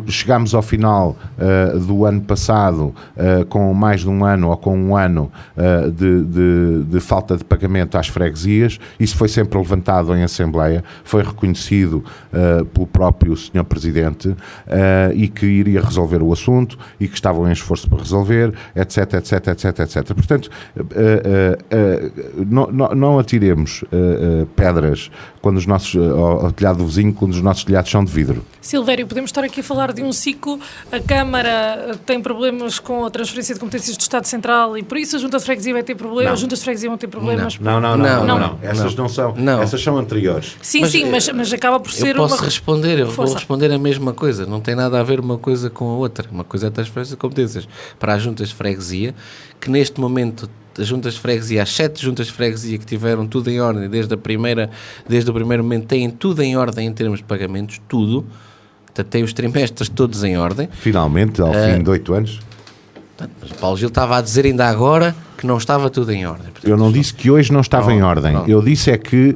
Speaker 3: chegámos ao final do ano passado com mais de um ano ou com um ano de falta de pagamento às freguesias. Isso foi sempre levantado em Assembleia, foi reconhecido pelo próprio Sr. Presidente, e que iria resolver o assunto e que estavam em esforço para resolver, etc, etc, etc, etc. Portanto, não atiremos pedras quando os nossos, ao telhado do vizinho, quando os nossos telhados são de vidro.
Speaker 2: Silvério, podemos estar aqui a falar de um ciclo. A Câmara tem problemas com a transferência de competências do Estado Central e por isso a Junta de Freguesia vai ter problemas, as Juntas de Freguesia vão ter problemas.
Speaker 3: Não. Essas não são.
Speaker 4: Não.
Speaker 3: Essas são anteriores.
Speaker 2: Sim, mas acaba por ser
Speaker 4: eu posso
Speaker 2: uma...
Speaker 4: responder, eu vou
Speaker 2: Força.
Speaker 4: responder a mesma coisa. Não tem nada a ver uma coisa com a outra. Uma coisa é a transferência de competências para as juntas de freguesia, que neste momento as juntas de freguesia, as 7 juntas de freguesia que tiveram tudo em ordem desde o primeiro momento, têm tudo em ordem em termos de pagamentos, tudo. Portanto, têm os trimestres todos em ordem.
Speaker 3: Finalmente, ao fim de 8 anos.
Speaker 4: Mas Paulo Gil estava a dizer ainda agora que não estava tudo em ordem. Portanto,
Speaker 3: Eu não disse que hoje não estava em ordem.
Speaker 4: não.
Speaker 3: Eu disse é que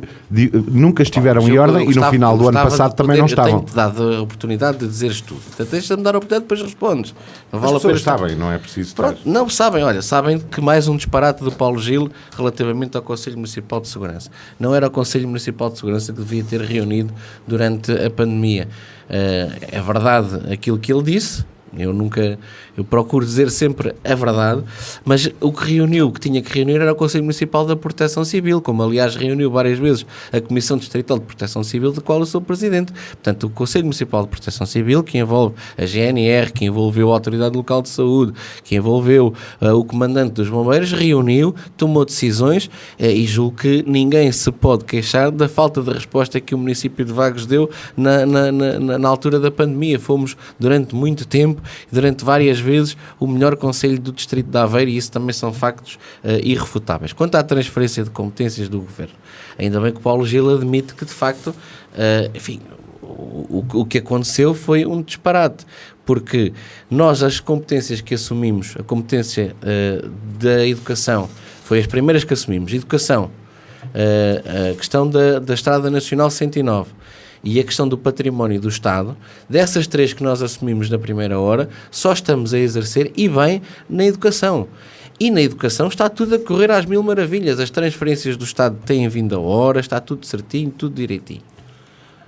Speaker 3: nunca estiveram em ordem e no final do ano passado também não estavam.
Speaker 4: Eu tenho-te dado a oportunidade de dizeres tudo. Portanto, deixa-me dar a oportunidade, depois respondes. Não
Speaker 3: As
Speaker 4: vale a pena
Speaker 3: pessoas sabem, não é preciso estar.
Speaker 4: Pronto, não sabem, olha, sabem que mais um disparate do Paulo Gil relativamente ao Conselho Municipal de Segurança. Não era o Conselho Municipal de Segurança que devia ter reunido durante a pandemia. É verdade aquilo que ele disse. Eu procuro dizer sempre a verdade, mas o que tinha que reunir era o Conselho Municipal da Proteção Civil, como aliás reuniu várias vezes a Comissão Distrital de Proteção Civil, da qual eu sou presidente. Portanto, o Conselho Municipal de Proteção Civil, que envolve a GNR, que envolveu a Autoridade Local de Saúde, que envolveu o Comandante dos Bombeiros, reuniu, tomou decisões e julgo que ninguém se pode queixar da falta de resposta que o município de Vagos deu na altura da pandemia. Fomos durante muito tempo, durante várias vezes, o melhor concelho do distrito de Aveiro, e isso também são factos irrefutáveis. Quanto à transferência de competências do governo, ainda bem que o Paulo Gil admite que de facto, enfim, o que aconteceu foi um disparate, porque nós as competências que assumimos, a competência da educação, foi as primeiras que assumimos, educação, a questão da Estrada Nacional 109, e a questão do património do Estado, dessas 3 que nós assumimos na primeira hora, só estamos a exercer, e bem, na educação. E na educação está tudo a correr às mil maravilhas. As transferências do Estado têm vindo a hora, está tudo certinho, tudo direitinho.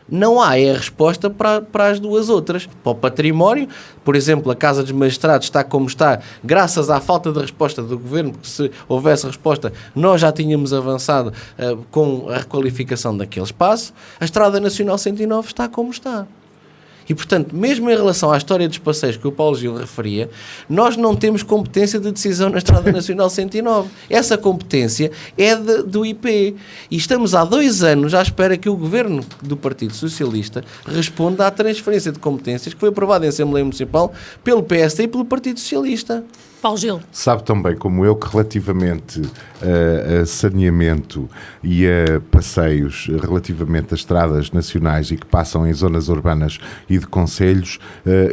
Speaker 4: Não há a resposta para as duas outras. Para o património, por exemplo, a Casa dos Magistrados está como está, graças à falta de resposta do Governo, porque se houvesse resposta, nós já tínhamos avançado com a requalificação daquele espaço. A Estrada Nacional 109 está como está. E, portanto, mesmo em relação à história dos passeios que o Paulo Gil referia, nós não temos competência de decisão na Estrada Nacional 109. Essa competência é do IP. E estamos há 2 anos à espera que o Governo do Partido Socialista responda à transferência de competências que foi aprovada em Assembleia Municipal pelo PSD e pelo Partido Socialista.
Speaker 2: Paulo Gil.
Speaker 3: Sabe tão bem como eu que relativamente a saneamento e a passeios, relativamente a estradas nacionais e que passam em zonas urbanas e de concelhos,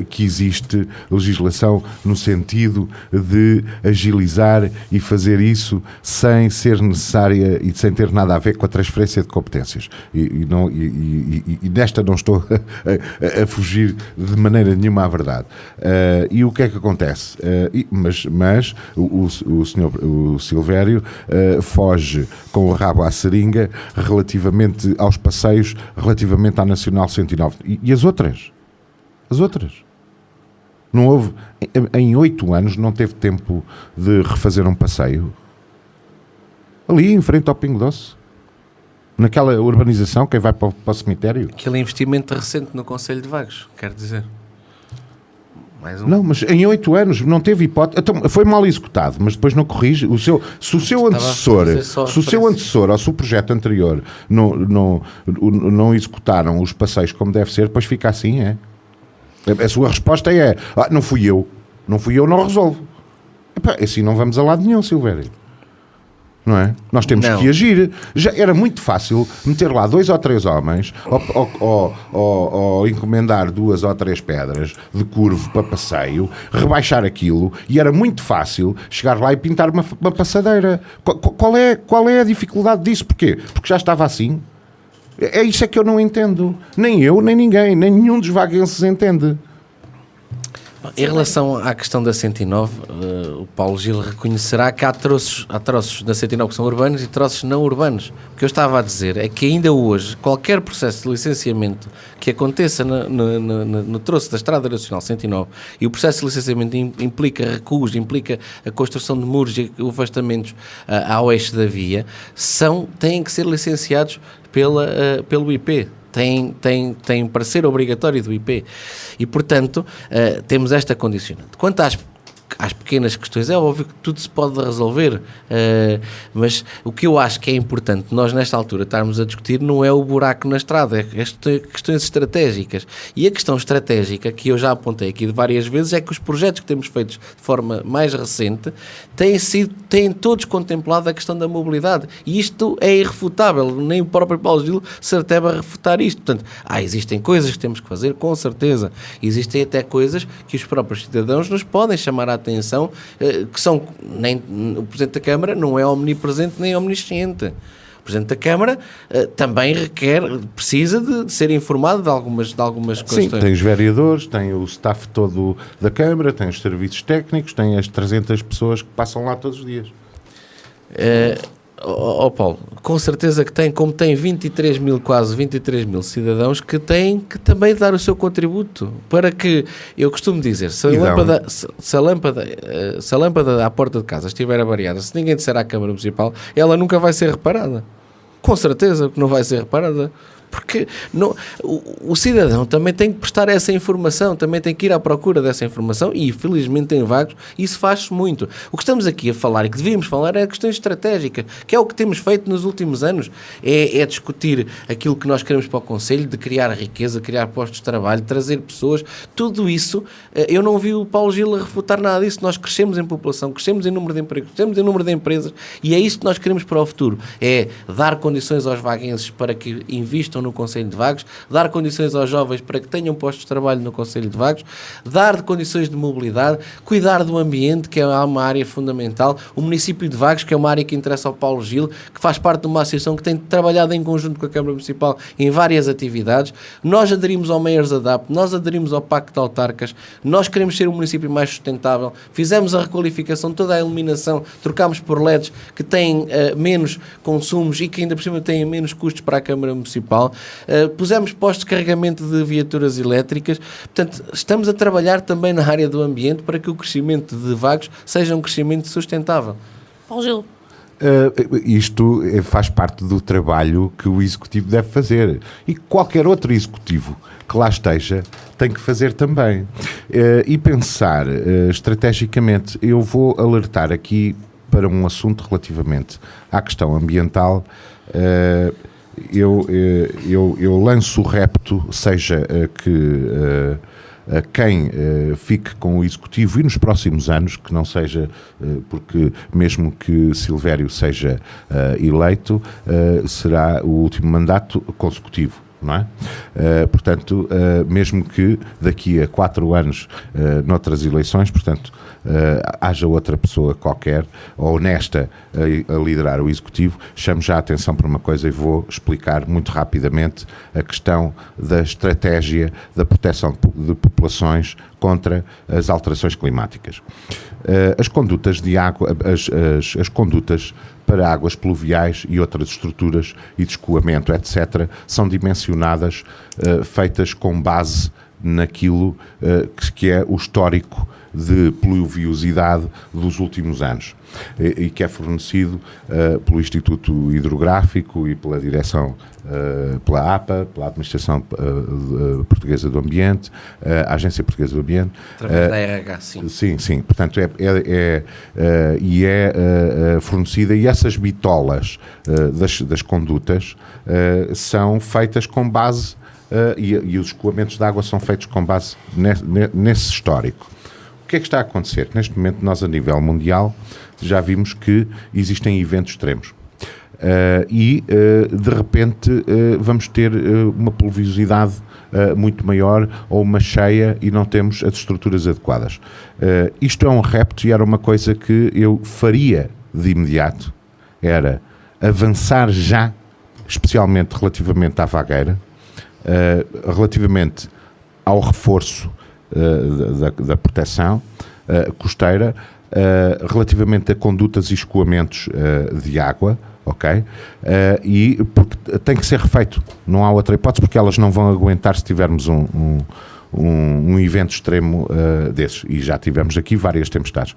Speaker 3: que existe legislação no sentido de agilizar e fazer isso sem ser necessária e sem ter nada a ver com a transferência de competências. E nesta não estou a fugir de maneira nenhuma à verdade. E o que é que acontece? Mas o Silvério foge com o rabo à seringa relativamente aos passeios, relativamente à Nacional 109. E as outras? As outras? Não houve, em 8 anos não teve tempo de refazer um passeio? Ali em frente ao Pingo Doce? Naquela urbanização, quem vai para o cemitério?
Speaker 4: Aquele investimento recente no Concelho de Vagos, quero dizer.
Speaker 3: Não, mas em 8 anos não teve hipótese. Então, foi mal executado, mas depois não corrige. Se o seu antecessor ou se o projeto anterior não executaram os passeios como deve ser, depois fica assim, é? A sua resposta é: não fui eu, não resolvo. Epá, assim não vamos a lado nenhum, Silvério. Não é? Nós temos que agir. Já era muito fácil meter lá 2 ou 3 homens ou encomendar 2 ou 3 pedras de curvo para passeio, rebaixar aquilo, e era muito fácil chegar lá e pintar uma passadeira. Qual é a dificuldade disso? Porquê? Porque já estava assim. É isso é que eu não entendo. Nem eu, nem ninguém, nem nenhum dos vaguenses entende.
Speaker 4: Em relação à questão da 109, o Paulo Gil reconhecerá que há troços da 109 que são urbanos e troços não urbanos. O que eu estava a dizer é que ainda hoje, qualquer processo de licenciamento que aconteça no troço da Estrada Nacional 109, e o processo de licenciamento implica recuos, implica a construção de muros e afastamentos ao eixo da via, têm que ser licenciados pelo IP. Tem parecer obrigatório do IP e, portanto, temos esta condicionante. Quanto às pequenas questões, é óbvio que tudo se pode resolver, mas o que eu acho que é importante nós nesta altura estarmos a discutir não é o buraco na estrada, é questões estratégicas. E a questão estratégica que eu já apontei aqui de várias vezes é que os projetos que temos feitos de forma mais recente têm todos contemplado a questão da mobilidade, e isto é irrefutável, nem o próprio Paulo Gil se atreve a refutar isto. Portanto, existem coisas que temos que fazer, com certeza, existem até coisas que os próprios cidadãos nos podem chamar a atenção, que são, nem o Presidente da Câmara não é omnipresente nem omnisciente. O Presidente da Câmara também precisa de ser informado de algumas questões.
Speaker 3: Sim, tem os vereadores, tem o staff todo da Câmara, tem os serviços técnicos, tem as 300 pessoas que passam lá todos os dias.
Speaker 4: Paulo, com certeza que tem, como tem quase 23 mil cidadãos que têm que também dar o seu contributo para que, eu costumo dizer, se a lâmpada à porta de casa estiver avariada, se ninguém disser à Câmara Municipal, ela nunca vai ser reparada. Com certeza que não vai ser reparada. Porque o cidadão também tem que prestar essa informação, também tem que ir à procura dessa informação, e felizmente em Vagos isso faz-se muito. O que estamos aqui a falar e que devíamos falar é questões estratégicas, que é o que temos feito nos últimos anos, é discutir aquilo que nós queremos para o Conselho, de criar riqueza, criar postos de trabalho, trazer pessoas, tudo isso. Eu não vi o Paulo Gil a refutar nada disso. Nós crescemos em população, crescemos em número de empregos, crescemos em número de empresas, e é isso que nós queremos para o futuro, é dar condições aos vaguenses para que invistam no Conselho de Vagos, dar condições aos jovens para que tenham postos de trabalho no Conselho de Vagos, dar condições de mobilidade, cuidar do ambiente, que é uma área fundamental, o município de Vagos, que é uma área que interessa ao Paulo Gil, que faz parte de uma associação que tem trabalhado em conjunto com a Câmara Municipal em várias atividades. Nós aderimos ao Meios Adapt, nós aderimos ao Pacto de Autarcas, nós queremos ser um município mais sustentável, fizemos a requalificação, toda a iluminação, trocámos por LEDs que têm menos consumos e que ainda por cima têm menos custos para a Câmara Municipal. Pusemos postos de carregamento de viaturas elétricas. Portanto, estamos a trabalhar também na área do ambiente para que o crescimento de Vagos seja um crescimento sustentável.
Speaker 2: Paulo Gil.
Speaker 3: Isto faz parte do trabalho que o Executivo deve fazer, e qualquer outro Executivo que lá esteja tem que fazer também, e pensar estrategicamente. Eu vou alertar aqui para um assunto relativamente à questão ambiental. Eu lanço o repto, seja a quem fique com o Executivo e nos próximos anos, que não seja, porque mesmo que Silvério seja eleito, será o último mandato consecutivo. Não é? Portanto, mesmo que daqui a 4 anos, noutras eleições, portanto, haja outra pessoa qualquer, honesta, a liderar o Executivo, chamo já a atenção para uma coisa e vou explicar muito rapidamente a questão da estratégia da proteção de populações contra as alterações climáticas. As condutas de água, as condutas para águas pluviais e outras estruturas e de escoamento, etc., são dimensionadas, feitas com base naquilo que é o histórico de pluviosidade dos últimos anos, e que é fornecido pelo Instituto Hidrográfico e pela Direção, pela APA, pela Administração Portuguesa do Ambiente, a Agência Portuguesa do Ambiente.
Speaker 4: Através da RH, sim.
Speaker 3: Sim. Portanto, é fornecida, e essas bitolas das condutas são feitas com base, e os escoamentos de água são feitos com base nesse histórico. O que é que está a acontecer? Neste momento, nós, a nível mundial, já vimos que existem eventos extremos. De repente, vamos ter uma pluviosidade muito maior, ou uma cheia, e não temos as estruturas adequadas. Isto é um repto, e era uma coisa que eu faria de imediato, era avançar já, especialmente relativamente à vagueira, relativamente ao reforço da proteção costeira, relativamente a condutas e escoamentos de água, ok? E porque tem que ser refeito, não há outra hipótese, porque elas não vão aguentar se tivermos um evento extremo desses, e já tivemos aqui várias tempestades.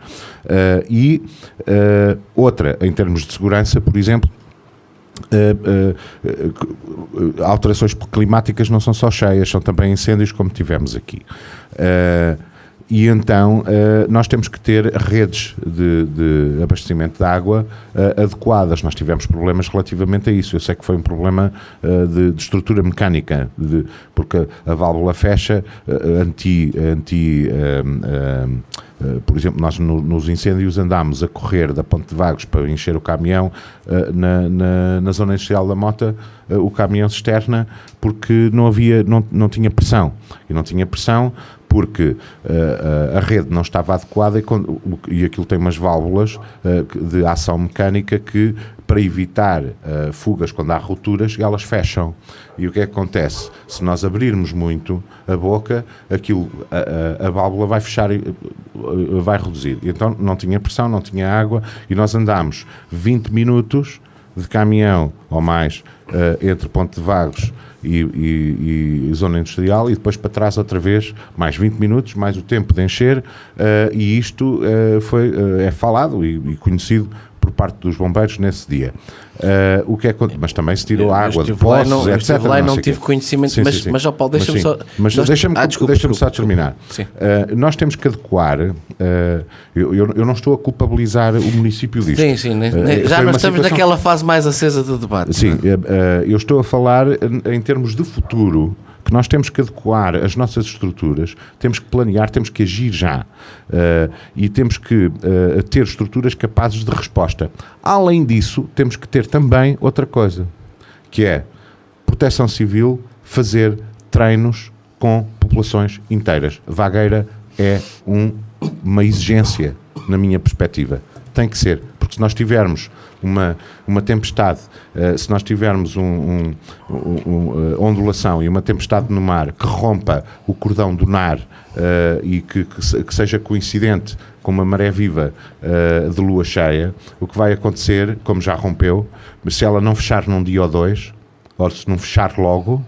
Speaker 3: Outra, em termos de segurança, por exemplo, alterações climáticas não são só cheias, são também incêndios, como tivemos aqui. E então nós temos que ter redes de abastecimento de água adequadas. Nós tivemos problemas relativamente a isso. Eu sei que foi um problema de estrutura mecânica, porque a válvula fecha, por exemplo, nós nos incêndios andámos a correr da Ponte de Vagos para encher o caminhão na zona industrial da Mota, o caminhão cisterna, porque não tinha pressão. E não tinha pressão porque a rede não estava adequada e aquilo tem umas válvulas de ação mecânica que, para evitar fugas quando há rupturas, elas fecham. E o que é que acontece? Se nós abrirmos muito a boca, a válvula vai fechar, vai reduzir. Então não tinha pressão, não tinha água, e nós andámos 20 minutos de caminhão ou mais entre Ponte de Vagos e zona industrial, e depois para trás outra vez mais 20 minutos, mais o tempo de encher, e isto é falado e conhecido por parte dos bombeiros nesse dia. Mas também se tirou água de poços, etc.
Speaker 4: Não tive conhecimento, mas ó Paulo, deixa-me só...
Speaker 3: Deixa-me só terminar. Nós temos que adequar... Eu não estou a culpabilizar o município disto.
Speaker 4: Sim. Já nós estamos naquela fase mais acesa do debate.
Speaker 3: Sim, eu estou a falar em termos de futuro, que nós temos que adequar as nossas estruturas, temos que planear, temos que agir já, e temos que ter estruturas capazes de resposta. Além disso, temos que ter também outra coisa, que é Proteção Civil, fazer treinos com populações inteiras. Vagueira é uma exigência, na minha perspectiva. Tem que ser, porque se nós tivermos uma tempestade, se nós tivermos ondulação e uma tempestade no mar que rompa o cordão dunar e que seja coincidente com uma maré viva de lua cheia, o que vai acontecer, como já rompeu, se ela não fechar num dia ou dois, ou se não fechar logo,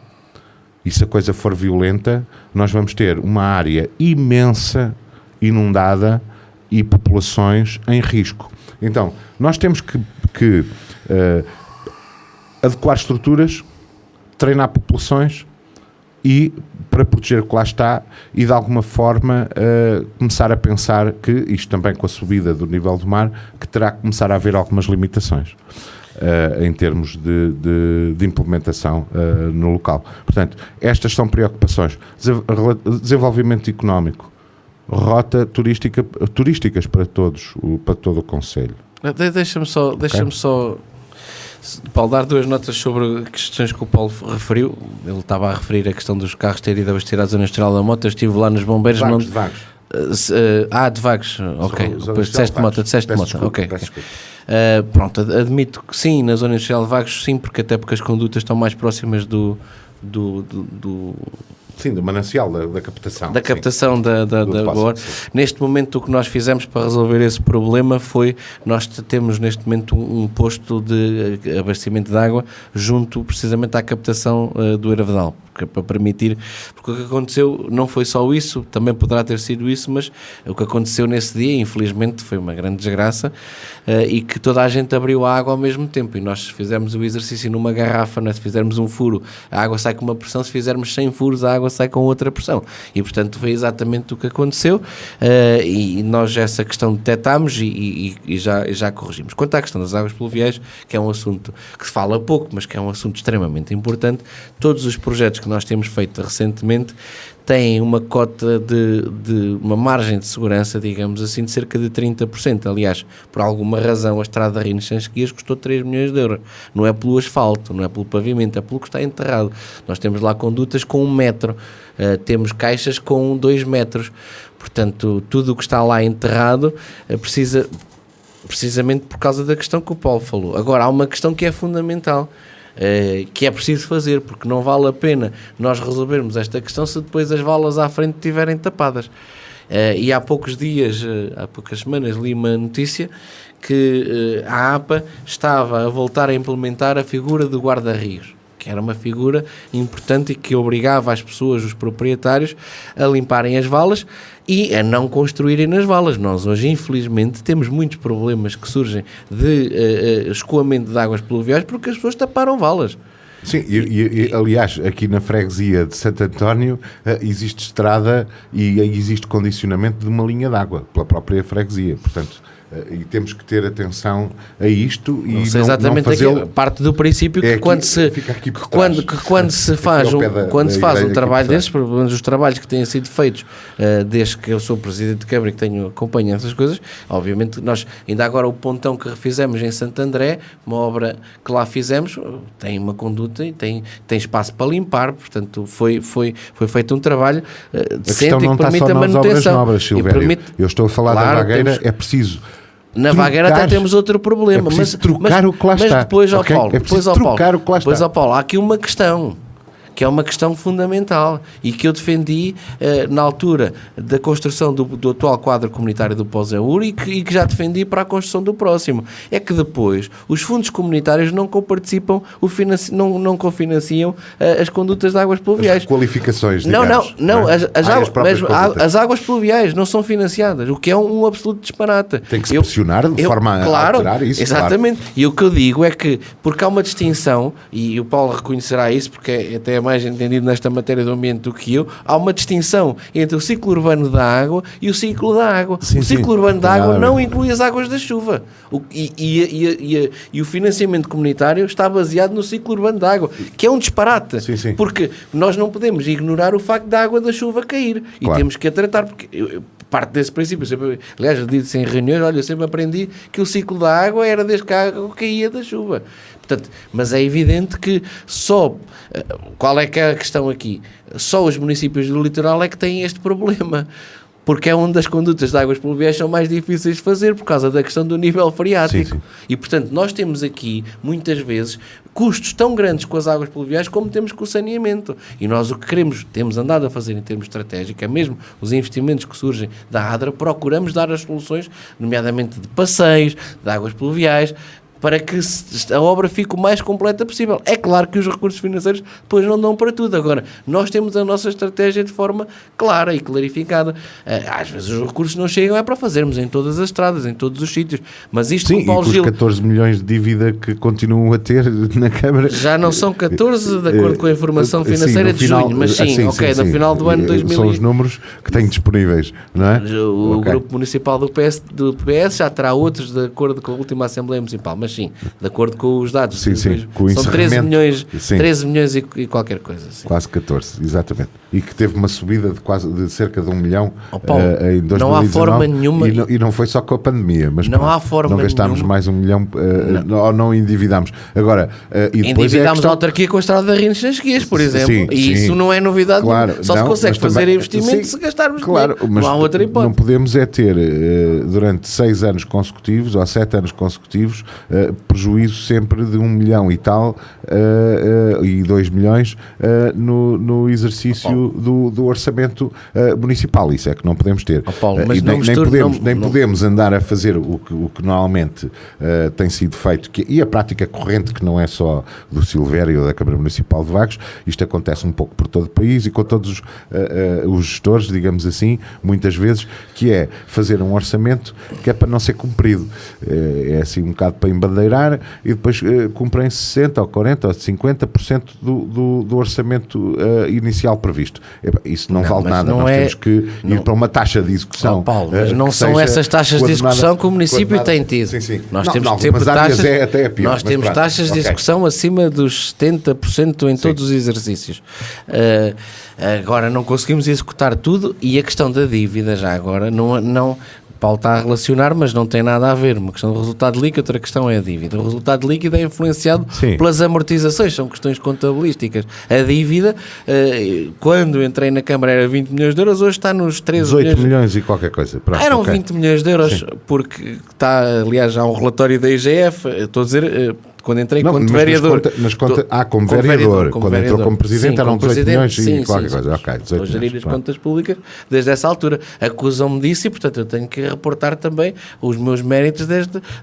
Speaker 3: e se a coisa for violenta, nós vamos ter uma área imensa inundada e populações em risco. Então, nós temos que adequar estruturas, treinar populações e, para proteger o que lá está, e de alguma forma começar a pensar que, isto também com a subida do nível do mar, que terá que começar a haver algumas limitações em termos de implementação no local. Portanto, estas são preocupações. Desenvolvimento económico, rota turísticas para todo o concelho.
Speaker 4: Deixa-me só Paulo, dar duas notas sobre questões que o Paulo referiu. Ele estava a referir a questão dos carros terem ido abastecer à zona industrial da Mota. Eu estive lá nos bombeiros.
Speaker 3: De Vagos.
Speaker 4: De Vagos, ok. Depois disseste Mota, ok. Pronto, admito que sim, na zona industrial de Vagos, sim, porque as condutas estão mais próximas
Speaker 3: Sim, do manancial, da captação.
Speaker 4: Da captação da boa. Neste momento, o que nós fizemos para resolver esse problema foi, nós temos neste momento um posto de abastecimento de água junto precisamente à captação do Eravedal, para permitir, porque o que aconteceu não foi só isso, também poderá ter sido isso, mas o que aconteceu nesse dia, infelizmente, foi uma grande desgraça, e que toda a gente abriu a água ao mesmo tempo, e nós fizemos o exercício numa garrafa, se fizermos um furo, a água sai com uma pressão, se fizermos 100 furos, a água sai com outra pressão, e portanto foi exatamente o que aconteceu, e nós essa questão detectámos e já corrigimos. Quanto à questão das águas pluviais, que é um assunto que se fala pouco, mas que é um assunto extremamente importante, todos os projetos que nós temos feito recentemente têm uma cota de uma margem de segurança, digamos assim, de cerca de 30%. Aliás, por alguma razão, a estrada Rinos-Sanches custou 3 milhões de euros. Não é pelo asfalto, não é pelo pavimento, é pelo que está enterrado. Nós temos lá condutas com 1 metro, temos caixas com 2 metros. Portanto, tudo o que está lá enterrado precisa, precisamente por causa da questão que o Paulo falou. Agora, há uma questão que é fundamental. que é preciso fazer, porque não vale a pena nós resolvermos esta questão se depois as valas à frente estiverem tapadas. E há poucos dias, há poucas semanas, li uma notícia que a APA estava a voltar a implementar a figura do guarda-rios, que era uma figura importante e que obrigava as pessoas, os proprietários, a limparem as valas e a não construírem nas valas. Nós hoje, infelizmente, temos muitos problemas que surgem de escoamento de águas pluviais porque as pessoas taparam valas.
Speaker 3: Sim, e aliás, aqui na freguesia de Santo António existe estrada e existe condicionamento de uma linha de água pela própria freguesia, portanto... e temos que ter atenção a isto e não fazê-lo...
Speaker 4: parte do princípio que quando se faz um trabalho desses, pelo menos os trabalhos que têm sido feitos desde que eu sou Presidente de Câmara e que acompanho essas coisas, obviamente nós, ainda agora o pontão que refizemos em Santo André, uma obra que lá fizemos, tem uma conduta e tem espaço para limpar, portanto foi feito um trabalho decente e que permite a manutenção.
Speaker 3: Obras, Silvério. Eu estou a falar da Vagueira, é preciso...
Speaker 4: Na Vagueira até temos outro problema,
Speaker 3: mas trocar o que lá está.
Speaker 4: Mas depois,
Speaker 3: okay?
Speaker 4: Paulo,
Speaker 3: depois,
Speaker 4: Paulo, há aqui uma questão, que é uma questão fundamental e que eu defendi na altura da construção do atual quadro comunitário do Pós-EUR e que já defendi para a construção do próximo. É que depois os fundos comunitários não comparticipam, não cofinanciam as condutas de águas pluviais.
Speaker 3: As qualificações,
Speaker 4: digamos. Não,
Speaker 3: as
Speaker 4: águas pluviais não são financiadas, o que é um absoluto disparate.
Speaker 3: Tem que se pressionar de forma a alterar isso.
Speaker 4: Exatamente. Claro. E o que eu digo é que, porque há uma distinção, e o Paulo reconhecerá isso, porque até é mais entendido nesta matéria do ambiente do que eu, há uma distinção entre o ciclo urbano da água e o ciclo da água. O ciclo urbano da água não inclui as águas da chuva. E o financiamento comunitário está baseado no ciclo urbano da água, que é um disparate. Porque nós não podemos ignorar o facto da água da chuva cair. E temos que a tratar, porque... parte desse princípio, aliás, eu disse em reuniões, olha, eu sempre aprendi que o ciclo da água era desde que a água caía da chuva. Portanto, mas é evidente que qual é que é a questão aqui? Só os municípios do litoral é que têm este problema, porque é onde as condutas de águas pluviais são mais difíceis de fazer por causa da questão do nível freático. E, portanto, nós temos aqui, muitas vezes, custos tão grandes com as águas pluviais como temos com o saneamento. E nós o que temos andado a fazer em termos estratégicos, é mesmo os investimentos que surgem da ADRA, procuramos dar as soluções, nomeadamente de passeios, de águas pluviais, para que a obra fique o mais completa possível. É claro que os recursos financeiros depois não dão para tudo. Agora, nós temos a nossa estratégia de forma clara e clarificada. Às vezes os recursos não chegam, é para fazermos em todas as estradas, em todos os sítios. Mas isto
Speaker 3: com o Paulo Gil... 14 milhões de dívida que continuam a ter na Câmara...
Speaker 4: Já não são 14, de acordo com a informação financeira de junho, mas no final do ano 2000...
Speaker 3: São os números que tenho disponíveis, não é?
Speaker 4: O Grupo Municipal do PS já terá outros de acordo com a última Assembleia Municipal, mas sim, de acordo com os dados.
Speaker 3: Com
Speaker 4: são 13 milhões e qualquer coisa.
Speaker 3: Quase 14, exatamente. E que teve uma subida de cerca de 1 milhão
Speaker 4: Paulo,
Speaker 3: em 2019.
Speaker 4: Não há forma nenhuma...
Speaker 3: E não foi só com a pandemia, mas
Speaker 4: não há forma
Speaker 3: não gastámos
Speaker 4: nenhuma.
Speaker 3: mais 1 milhão, ou não endividámos. Agora,
Speaker 4: endividámos a autarquia com a estrada de Rinos Nas Guias, por exemplo. Isso não é novidade.
Speaker 3: Claro,
Speaker 4: só se consegue fazer investimento se gastarmos dinheiro.
Speaker 3: Mas
Speaker 4: não há outra hipótese.
Speaker 3: Não podemos ter, durante 6 anos consecutivos, ou 7 anos consecutivos, prejuízo sempre de 1 milhão e tal, e 2 milhões no exercício do orçamento municipal. Isso é que não podemos ter.
Speaker 4: Paulo, mas
Speaker 3: nem podemos andar a fazer o que normalmente tem sido feito, e a prática corrente, que não é só do Silvério ou da Câmara Municipal de Vagos, isto acontece um pouco por todo o país e com todos os gestores, digamos assim, muitas vezes, que é fazer um orçamento que é para não ser cumprido. É assim um bocado para embandeirar e depois cumprem 60% ou 40% ou 50% do orçamento inicial previsto. Isso não vale nada. Nós temos que ir para uma taxa de execução.
Speaker 4: Paulo, mas não são essas taxas de execução que o município tem tido. Nós temos sempre taxas, nós temos taxas de execução acima dos 70% em todos os exercícios. Agora não conseguimos executar tudo, e a questão da dívida já agora não Paulo está a relacionar, mas não tem nada a ver. Uma questão do resultado líquido, outra questão é a dívida. O resultado líquido é influenciado pelas amortizações, são questões contabilísticas. A dívida, quando entrei na Câmara era 20 milhões de euros, hoje está nos 13
Speaker 3: 18 milhões e qualquer coisa. Pronto,
Speaker 4: eram 20 milhões de euros, porque está, aliás, há um relatório da IGF, estou a dizer... quando entrei
Speaker 3: Não,
Speaker 4: quando
Speaker 3: mas
Speaker 4: vereador.
Speaker 3: como vereador. Quando entrou como presidente
Speaker 4: Sim,
Speaker 3: eram
Speaker 4: como
Speaker 3: 18 milhões e qualquer
Speaker 4: sim.
Speaker 3: coisa. Ok, 18
Speaker 4: Estou a gerir
Speaker 3: milhões,
Speaker 4: as
Speaker 3: pronto.
Speaker 4: contas públicas desde essa altura. Acusam-me disso e, portanto, eu tenho que reportar também os meus méritos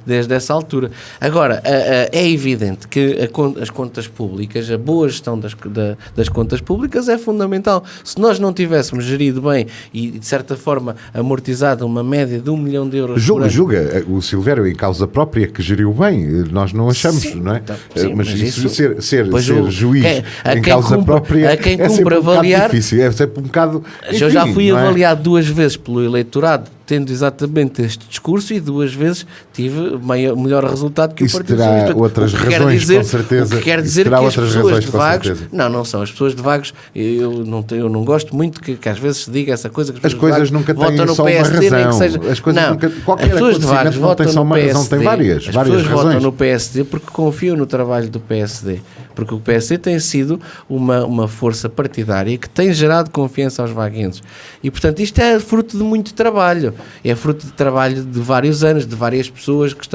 Speaker 4: desde essa altura. Agora, é evidente que as contas públicas, a boa gestão das contas públicas é fundamental. Se nós não tivéssemos gerido bem e, de certa forma, amortizado uma média de 1 milhão de euros por ano...
Speaker 3: Julga o Silvério em causa própria que geriu bem, nós não achamos,
Speaker 4: Sim,
Speaker 3: não é?
Speaker 4: sim,
Speaker 3: mas isso, ser
Speaker 4: pois
Speaker 3: juiz
Speaker 4: a
Speaker 3: em
Speaker 4: quem
Speaker 3: causa
Speaker 4: cumpre-
Speaker 3: própria
Speaker 4: a quem
Speaker 3: é sempre
Speaker 4: cumpre
Speaker 3: um bocado
Speaker 4: avaliar-
Speaker 3: difícil, é sempre um bocado...
Speaker 4: Eu já
Speaker 3: enfim,
Speaker 4: fui
Speaker 3: não é?
Speaker 4: avaliado 2 vezes pelo eleitorado, tendo exatamente este discurso, e 2 vezes tive melhor resultado que
Speaker 3: Isso
Speaker 4: o Partido
Speaker 3: terá
Speaker 4: Socialista.
Speaker 3: outras
Speaker 4: O que quer
Speaker 3: razões,
Speaker 4: dizer-
Speaker 3: com certeza.
Speaker 4: O que quer
Speaker 3: Isso
Speaker 4: dizer
Speaker 3: terá
Speaker 4: que as
Speaker 3: outras
Speaker 4: pessoas
Speaker 3: razões,
Speaker 4: de
Speaker 3: com
Speaker 4: Vagos...
Speaker 3: certeza.
Speaker 4: Não são. As pessoas de Vagos, eu não gosto muito que às vezes se diga essa coisa, que
Speaker 3: As
Speaker 4: pessoas de
Speaker 3: coisas
Speaker 4: Vagos
Speaker 3: nunca têm
Speaker 4: votam no
Speaker 3: só uma
Speaker 4: PSD, nem que
Speaker 3: razão.
Speaker 4: seja...
Speaker 3: As coisas
Speaker 4: não,
Speaker 3: nunca- qualquer
Speaker 4: as pessoas de Vagos
Speaker 3: acontecimento não tem
Speaker 4: votam
Speaker 3: só
Speaker 4: no
Speaker 3: uma razão,
Speaker 4: PSD,
Speaker 3: tem várias
Speaker 4: as pessoas votam
Speaker 3: razões.
Speaker 4: no PSD porque confiam no trabalho do PSD, porque o PSD tem sido uma força partidária que tem gerado confiança aos vaguenses, e portanto isto é fruto de muito trabalho, é fruto de trabalho de vários anos, de várias pessoas que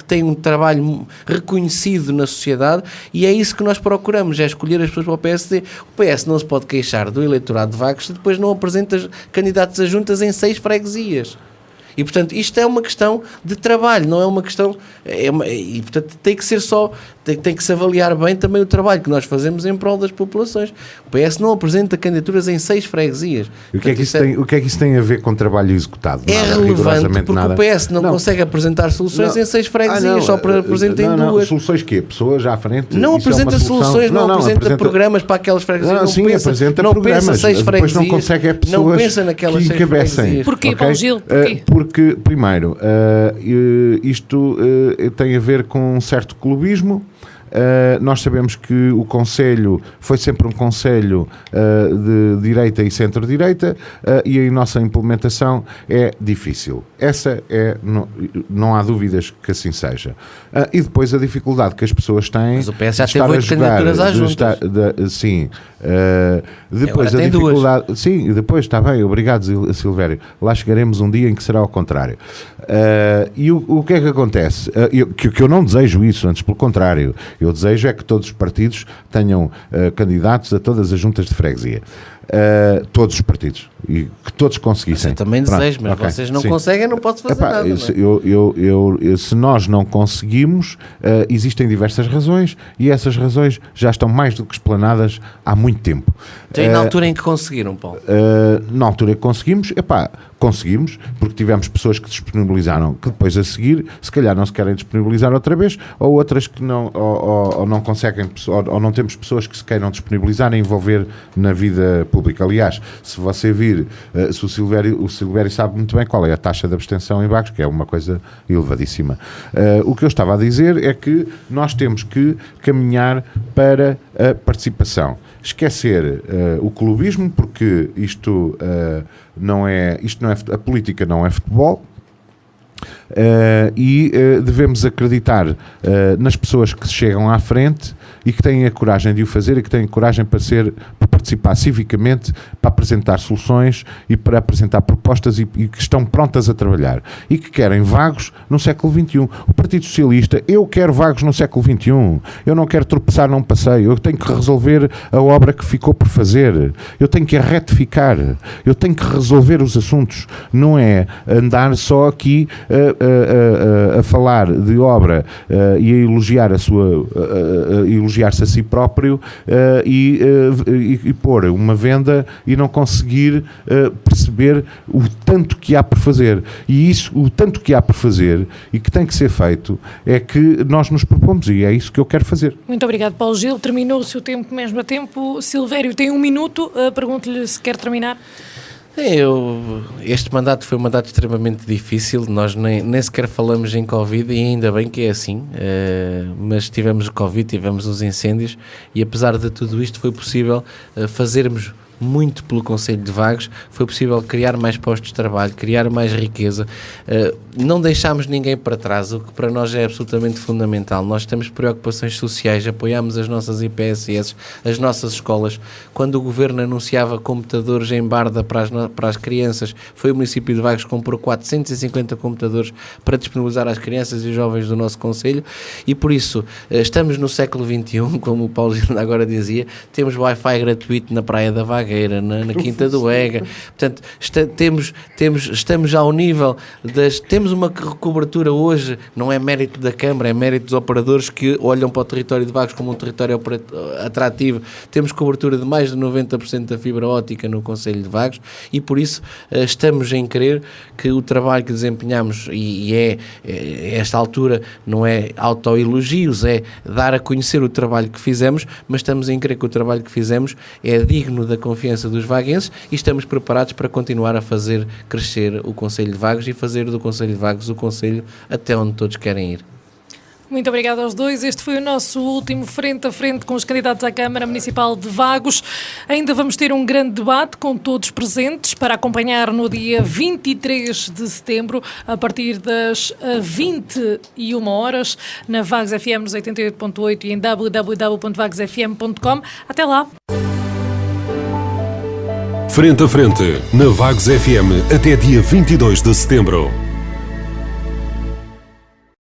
Speaker 4: têm um trabalho reconhecido na sociedade, e é isso que nós procuramos, é escolher as pessoas para o PSD. O PS não se pode queixar do eleitorado de Vagos se depois não apresenta candidatos a juntas em 6 freguesias. E, portanto, isto é uma questão de trabalho, não é uma questão... e, portanto, tem que ser só... Tem que se avaliar bem também o trabalho que nós fazemos em prol das populações. O PS não apresenta candidaturas em 6 freguesias.
Speaker 3: E o que é que isso tem a ver com trabalho executado?
Speaker 4: É
Speaker 3: Nada,
Speaker 4: relevante
Speaker 3: rigorosamente
Speaker 4: porque
Speaker 3: nada.
Speaker 4: o PS não consegue apresentar soluções em 6 freguesias, só apresenta em 2.
Speaker 3: Soluções quê? Pessoas à frente?
Speaker 4: Não
Speaker 3: Isso é uma
Speaker 4: apresenta
Speaker 3: solução?
Speaker 4: soluções, não apresenta programas para aquelas freguesias.
Speaker 3: Não, sim, apresenta
Speaker 4: não
Speaker 3: programas.
Speaker 4: Pensa 6
Speaker 3: Depois
Speaker 4: freguesias,
Speaker 3: não consegue pessoas
Speaker 4: não pensa naquelas
Speaker 3: que
Speaker 4: 6
Speaker 3: encabecem.
Speaker 4: freguesias.
Speaker 2: Porquê,
Speaker 3: Ok?
Speaker 2: Paulo Gil? Porquê?
Speaker 3: Porque, primeiro, isto tem a ver com um certo clubismo. Nós sabemos que o Conselho foi sempre um Conselho de direita e centro-direita, e a nossa implementação é difícil. Essa é, não há dúvidas que assim seja. E depois a dificuldade que as pessoas têm.
Speaker 4: Mas o PS já
Speaker 3: de
Speaker 4: teve
Speaker 3: estar a
Speaker 4: 8
Speaker 3: jogar,
Speaker 4: candidaturas às
Speaker 3: de
Speaker 4: juntas.
Speaker 3: sim. Depois
Speaker 4: Agora
Speaker 3: a
Speaker 4: tem
Speaker 3: dificuldade. Sim, depois está bem, obrigado, Silvério. Lá chegaremos um dia em que será ao contrário. E o que é que acontece? Que eu não desejo isso, antes pelo contrário. Eu desejo é que todos os partidos tenham candidatos a todas as juntas de freguesia. Todos os partidos. E que todos conseguissem.
Speaker 4: Eu também
Speaker 3: Pronto,
Speaker 4: desejo, mas
Speaker 3: ok,
Speaker 4: vocês não
Speaker 3: sim.
Speaker 4: conseguem, não posso fazer
Speaker 3: Epá,
Speaker 4: nada. Não é?
Speaker 3: se nós não conseguimos, existem diversas razões, e essas razões já estão mais do que explanadas há muito tempo.
Speaker 4: Então, e na altura em que conseguiram, Paulo?
Speaker 3: Na altura que conseguimos, conseguimos, porque tivemos pessoas que disponibilizaram, que depois a seguir, se calhar não se querem disponibilizar outra vez, ou outras que não, ou não conseguem, ou não temos pessoas que se queiram disponibilizar e envolver na vida pública. Aliás, se você vir, se o Silvério sabe muito bem qual é a taxa de abstenção em Vagos, que é uma coisa elevadíssima. O que eu estava a dizer é que nós temos que caminhar para a participação. Esquecer o clubismo, porque isto não é a política não é futebol. Devemos acreditar nas pessoas que chegam à frente e que têm a coragem de o fazer, e que têm coragem para participar civicamente, para apresentar soluções e para apresentar propostas, e que estão prontas a trabalhar e que querem Vagos no século XXI. O Partido Socialista, eu quero Vagos no século XXI, eu não quero tropeçar num passeio, eu tenho que resolver a obra que ficou por fazer, eu tenho que a retificar, eu tenho que resolver os assuntos, não é andar só aqui a falar de obra e a elogiar elogiar-se a si próprio e pôr uma venda e não conseguir perceber o tanto que há por fazer. E isso, o tanto que há por fazer e que tem que ser feito, é que nós nos propomos, e é isso que eu quero fazer.
Speaker 2: Muito obrigado, Paulo Gil. Terminou o seu tempo mesmo a tempo. Silvério tem 1 minuto. Pergunto-lhe se quer terminar.
Speaker 4: Este mandato foi um mandato extremamente difícil, nós nem sequer falamos em Covid, e ainda bem que é assim, mas tivemos o Covid, tivemos os incêndios, e apesar de tudo isto foi possível fazermos muito pelo Concelho de Vagos, foi possível criar mais postos de trabalho, criar mais riqueza. Não deixámos ninguém para trás, o que para nós é absolutamente fundamental. Nós temos preocupações sociais, apoiamos as nossas IPSS, as nossas escolas. Quando o Governo anunciava computadores em Barda para as crianças, foi o município de Vagos que comprou 450 computadores para disponibilizar às crianças e jovens do nosso concelho, e por isso estamos no século XXI, como o Paulo Girona agora dizia, temos Wi-Fi gratuito na Praia da Vagueira, na Quinta do Ega, portanto estamos ao nível temos uma cobertura hoje, não é mérito da Câmara, é mérito dos operadores que olham para o território de Vagos como um território atrativo. Temos cobertura de mais de 90% da fibra óptica no Concelho de Vagos, e por isso estamos em crer que o trabalho que desempenhamos, e esta altura não é autoelogios, é dar a conhecer o trabalho que fizemos, mas estamos em crer que o trabalho que fizemos é digno da confiança dos vaguenses, e estamos preparados para continuar a fazer crescer o Concelho de Vagos e fazer do Concelho de Vagos o concelho até onde todos querem ir.
Speaker 2: Muito obrigada aos dois. Este foi o nosso último frente a frente com os candidatos à Câmara Municipal de Vagos. Ainda vamos ter um grande debate com todos presentes para acompanhar no dia 23 de setembro, a partir das 21 horas, na Vagos FM nos 88.8 e em www.vagosfm.com. Até lá!
Speaker 1: Frente a frente, na Vagos FM, até dia 22 de setembro.